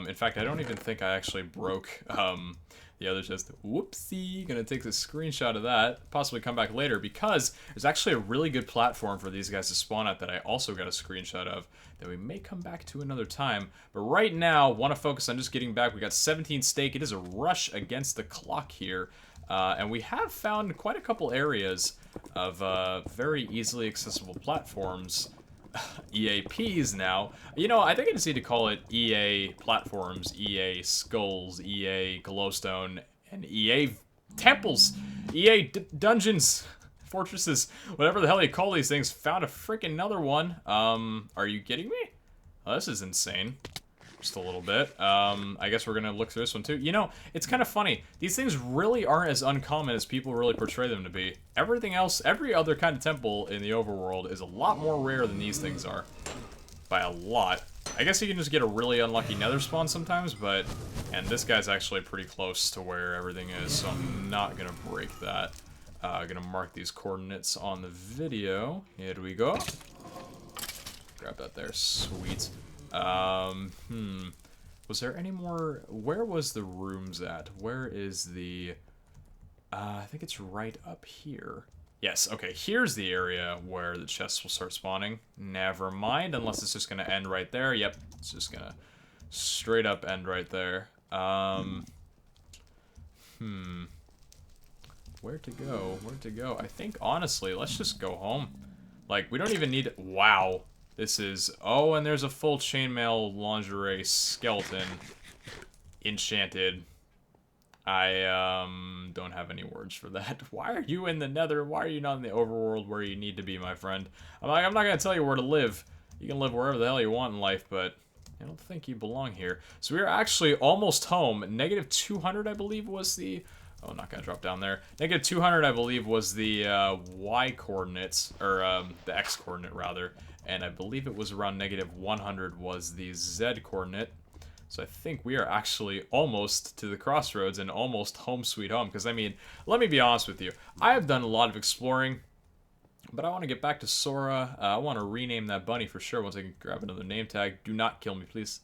in fact, I don't even think I actually broke the other chest. Whoopsie, gonna take a screenshot of that, possibly come back later, because there's actually a really good platform for these guys to spawn at that I also got a screenshot of that we may come back to another time. But right now, want to focus on just getting back. We got 17 steak. It is a rush against the clock here. And we have found quite a couple areas of very easily accessible platforms. EAPs now. You know, I think I just need to call it EA platforms, EA skulls, EA glowstone, and EA temples, EA dungeons, fortresses, whatever the hell you call these things. Found a freaking another one. Are you kidding me? Oh, this is insane. Just a little bit. I guess we're gonna look through this one too. You know, it's kind of funny. These things really aren't as uncommon as people really portray them to be. Everything else, every other kind of temple in the overworld is a lot more rare than these things are. By a lot. I guess you can just get a really unlucky nether spawn sometimes, but... And this guy's actually pretty close to where everything is, so I'm not gonna break that. Gonna mark these coordinates on the video. Here we go. Grab that there. Sweet. Was there any more? Where was the rooms at? Where is the... I think it's right up here. Yes, okay, here's the area where the chests will start spawning. Never mind, unless it's just gonna end right there. Yep, it's just gonna straight up end right there. Where to go? Where to go? I think, honestly, let's just go home. Like, we don't even need... Wow. This is... Oh, and there's a full chainmail lingerie skeleton. Enchanted. I, don't have any words for that. Why are you in the nether? Why are you not in the overworld where you need to be, my friend? I'm not gonna tell you where to live. You can live wherever the hell you want in life, but I don't think you belong here. So we are actually almost home. Negative 200, I believe, was the... Oh, not gonna drop down there. Negative 200, I believe, was the Y coordinates, or the X coordinate rather, and I believe it was around negative 100 was the Z coordinate. So I think we are actually almost to the crossroads and almost home sweet home. Because I mean, let me be honest with you, I have done a lot of exploring, but I want to get back to Sora. I want to rename that bunny for sure once I can grab another name tag. Do not kill me, please.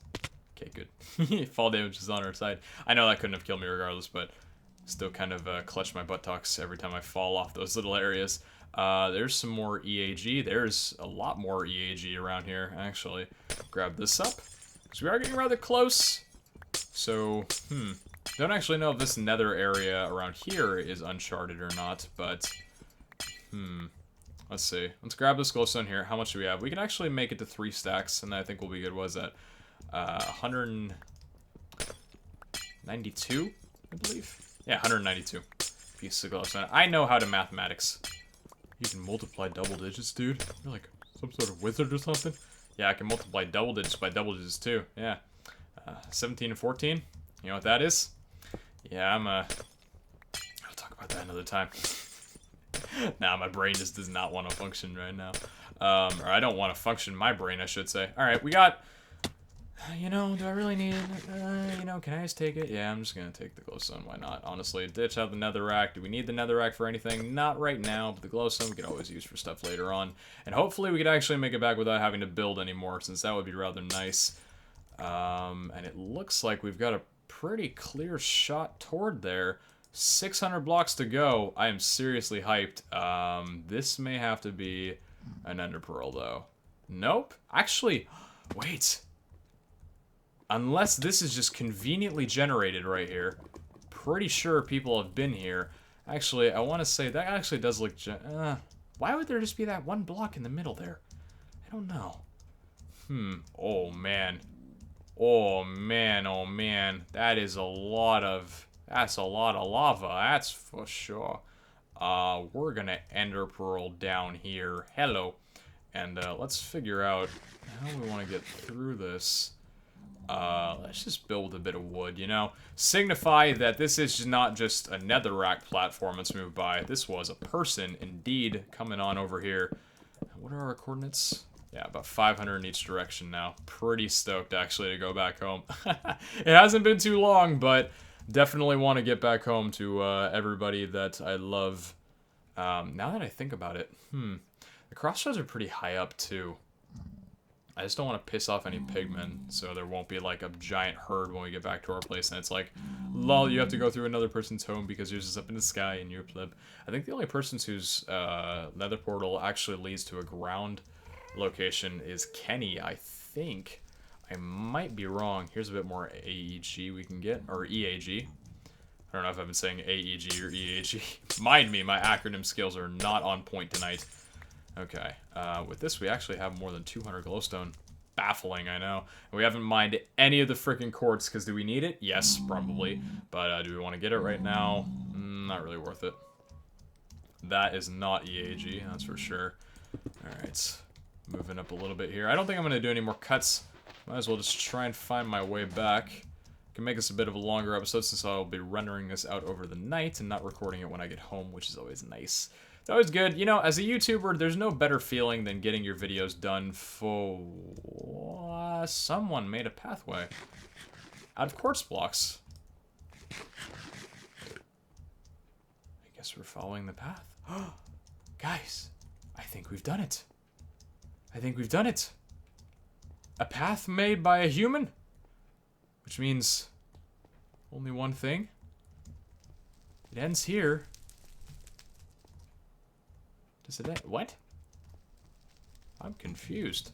Okay, good. Fall damage is on our side. I know that couldn't have killed me regardless, but still kind of clutch my buttocks every time I fall off those little areas. There's some more EAG. There's a lot more EAG around here, actually. Grab this up. So we are getting rather close. So, don't actually know if this nether area around here is uncharted or not, but, let's see. Let's grab this glowstone here. How much do we have? We can actually make it to 3 stacks, and I think we'll be good. What is that? 192, I believe? Yeah, 192 pieces of glowstone. I know how to mathematics. You can multiply double digits, dude? You're like some sort of wizard or something? Yeah, I can multiply double digits by double digits too. Yeah. 17 and 14. You know what that is? Yeah, I'll talk about that another time. Nah, my brain just does not want to function right now. Or I don't want to function my brain, I should say. Alright, we got... You know, do I really need it? You know, can I just take it? Yeah, I'm just gonna take the glowstone. Why not? Honestly, ditch out the netherrack. Do we need the netherrack for anything? Not right now, but the glowstone we could always use for stuff later on. And hopefully we could actually make it back without having to build anymore, since that would be rather nice. And it looks like we've got a pretty clear shot toward there. 600 blocks to go. I am seriously hyped. This may have to be an ender pearl, though. Nope. Actually, wait. Unless this is just conveniently generated right here. Pretty sure people have been here. Actually, I want to say that actually does look... why would there just be that one block in the middle there? I don't know. Oh, man. Oh, man. Oh, man. That is a lot of... That's a lot of lava. That's for sure. We're gonna ender pearl down here. Hello. And let's figure out how we want to get through this. Let's just build a bit of wood, you know? Signify that this is not just a netherrack platform that's moved by. This was a person, indeed, coming on over here. What are our coordinates? Yeah, about 500 in each direction now. Pretty stoked, actually, to go back home. It hasn't been too long, but definitely want to get back home to everybody that I love. Now that I think about it, the crossroads are pretty high up, too. I just don't want to piss off any pigmen, so there won't be, like, a giant herd when we get back to our place, and it's like, lol, you have to go through another person's home because yours is up in the sky and you're pleb. I think the only person whose nether portal actually leads to a ground location is Kenny, I think. I might be wrong. Here's a bit more AEG we can get, or EAG. I don't know if I've been saying AEG or EAG. Mind me, my acronym skills are not on point tonight. Okay, with this we actually have more than 200 glowstone. Baffling, I know. And we haven't mined any of the freaking quartz, because do we need it? Yes, probably. But do we want to get it right now? Not really worth it. That is not EAG, that's for sure. Alright, moving up a little bit here. I don't think I'm going to do any more cuts. Might as well just try and find my way back. Can make this a bit of a longer episode since I'll be rendering this out over the night and not recording it when I get home, which is always nice. It's always good. You know, as a YouTuber, there's no better feeling than getting your videos done for... Someone made a pathway out of quartz blocks. I guess we're following the path. Guys, I think we've done it. I think we've done it. A path made by a human? Which means only one thing. It ends here. Is it what? I'm confused.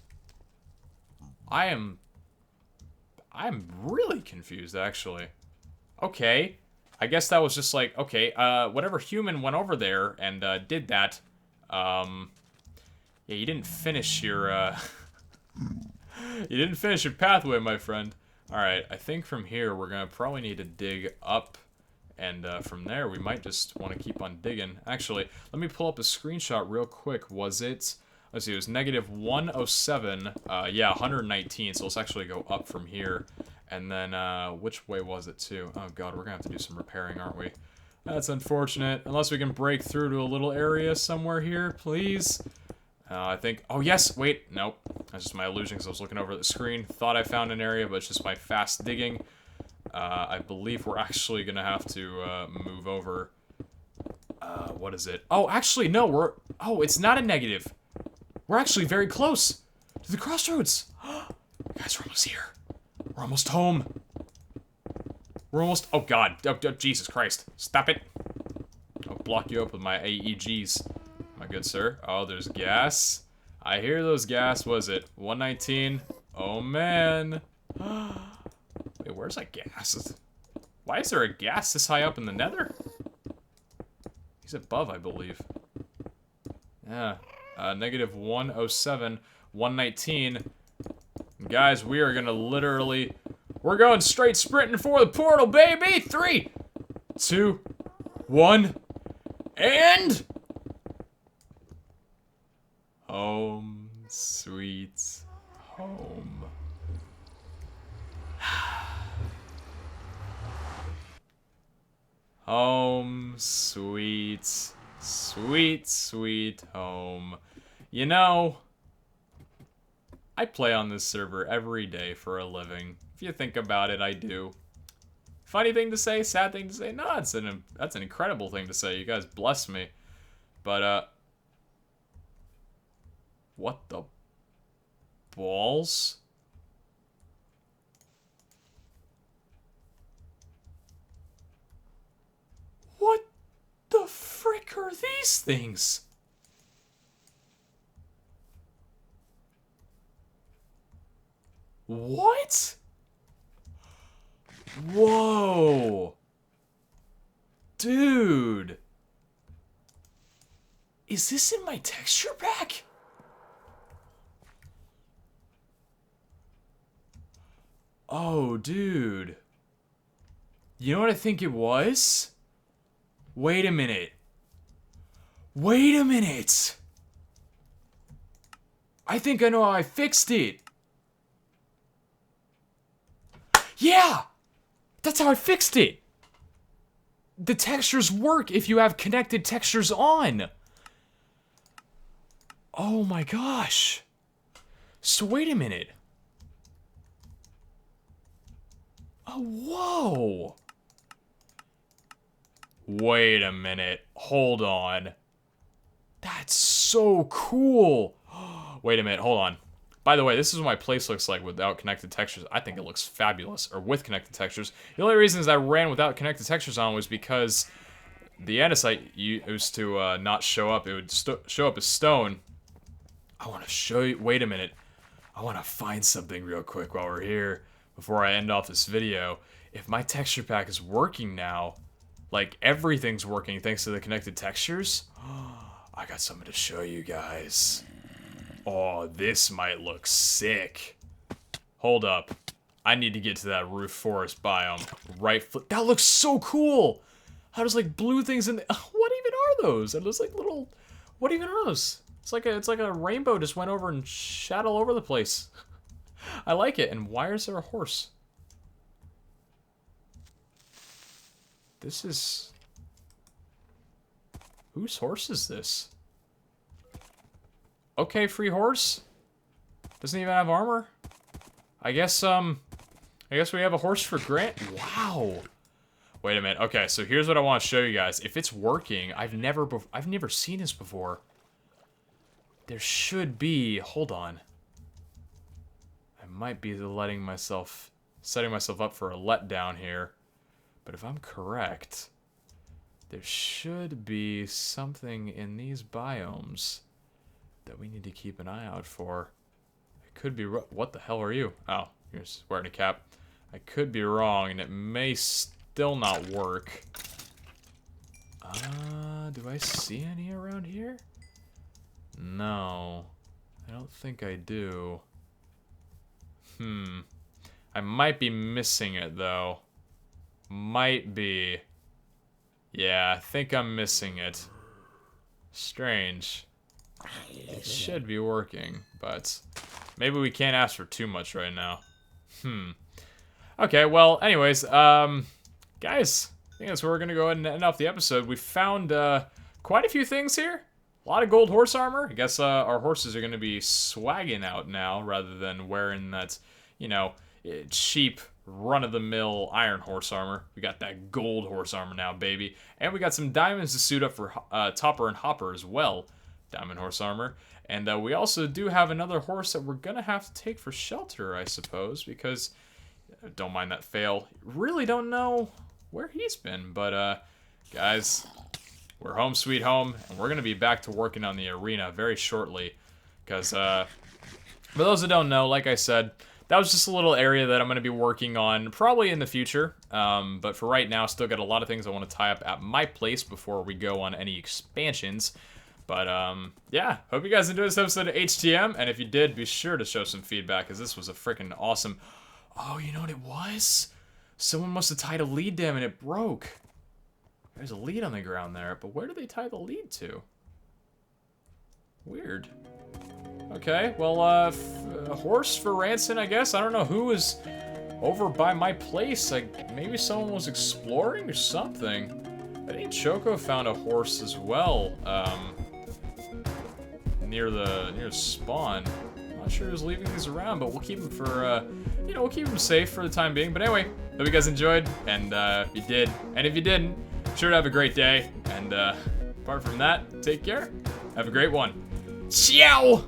I'm really confused, actually. Okay. I guess that was just like, okay, whatever human went over there and, did that, yeah, you didn't finish your, you didn't finish your pathway, my friend. Alright, I think from here we're gonna probably need to dig up, and, from there we might just want to keep on digging. Actually, let me pull up a screenshot real quick. Was it... Let's see, it was negative 107, yeah, 119, so let's actually go up from here. And then, which way was it, too? Oh, God, we're gonna have to do some repairing, aren't we? That's unfortunate. Unless we can break through to a little area somewhere here, please. I think... Oh, yes! Wait, nope. That's just my illusion, because I was looking over at the screen. Thought I found an area, but it's just my fast digging. I believe we're actually gonna have to, move over. What is it? Oh, actually, no, we're... Oh, it's not a negative. We're actually very close to the crossroads. Guys, we're almost here. We're almost home. We're almost... Oh, God. Oh, Jesus Christ. Stop it. I'll block you up with my AEGs. My good sir. Oh, there's gas. I hear those gas. Was it 119? Oh, man. Wait, where's that gas? Why is there a gas this high up in the nether? He's above, I believe. Yeah. Negative 107, 119. Guys, we are gonna literally... We're going straight sprinting for the portal, baby! 3, 2, 1, and... Home, sweet home. Home, sweet, sweet home. You know, I play on this server every day for a living. If you think about it, I do. Funny thing to say, sad thing to say? No, that's an incredible thing to say. You guys bless me. But, what the balls? What the frick are these things? What? Whoa. Dude. Is this in my texture pack? Oh, dude. You know what I think it was? Wait a minute. Wait a minute. I think I know how I fixed it. Yeah! That's how I fixed it! The textures work if you have connected textures on! Oh my gosh! So wait a minute. Oh, whoa! Wait a minute. Hold on. That's so cool! Wait a minute, hold on. By the way, this is what my place looks like without connected textures. I think it looks fabulous. Or with connected textures. The only reasons I ran without connected textures on was because the andesite used to not show up. It would show up as stone. I want to show you... Wait a minute. I want to find something real quick while we're here before I end off this video. If my texture pack is working now, like everything's working thanks to the connected textures, I got something to show you guys. Oh, this might look sick. Hold up. I need to get to that roof forest biome. Right foot. That looks so cool! How does like blue things in the... What even are those? Are those like little... What even are those? It's like a rainbow just went over and shat all over the place. I like it. And why is there a horse? This is... Whose horse is this? Okay, free horse. Doesn't even have armor. I guess we have a horse for Grant. Wow. Wait a minute. Okay, so here's what I want to show you guys. If it's working, I've never seen this before. There should be. Hold on. I might be setting myself up for a letdown here. But if I'm correct, there should be something in these biomes that we need to keep an eye out for. I could be what the hell are you? Oh, you're just wearing a cap. I could be wrong, and it may still not work. Do I see any around here? No, I don't think I do. I might be missing it, though. Might be. Yeah, I think I'm missing it. Strange. It should be working, but maybe we can't ask for too much right now. Okay, well, anyways, guys, I think that's where we're gonna go ahead and end off the episode. We found quite a few things here. A lot of gold horse armor. I guess our horses are gonna be swagging out now rather than wearing that, you know, cheap run-of-the-mill iron horse armor. We got that gold horse armor now, baby. And we got some diamonds to suit up for Topper and Hopper as well. Diamond horse armor. And we also do have another horse that we're gonna have to take for shelter, I suppose, because don't mind that fail. Really don't know where he's been, but guys, we're home sweet home, and we're gonna be back to working on the arena very shortly. Because for those that don't know, like I said, that was just a little area that I'm going to be working on probably in the future. But for right now, still got a lot of things I want to tie up at my place before we go on any expansions. But yeah, hope you guys enjoyed this episode of HTM. And if you did, be sure to show some feedback, because this was a freaking awesome... Oh, you know what it was? Someone must have tied a lead dam and it broke. There's a lead on the ground there, but where did they tie the lead to? Weird. Okay, well, a horse for Ranson, I guess. I don't know who was over by my place. Like, maybe someone was exploring or something. I think Choco found a horse as well, near the spawn. I'm not sure who's leaving these around, but we'll keep them for, you know, we'll keep them safe for the time being. But anyway, hope you guys enjoyed, and if you did, and if you didn't, sure to have a great day. And apart from that, take care. Have a great one. Ciao!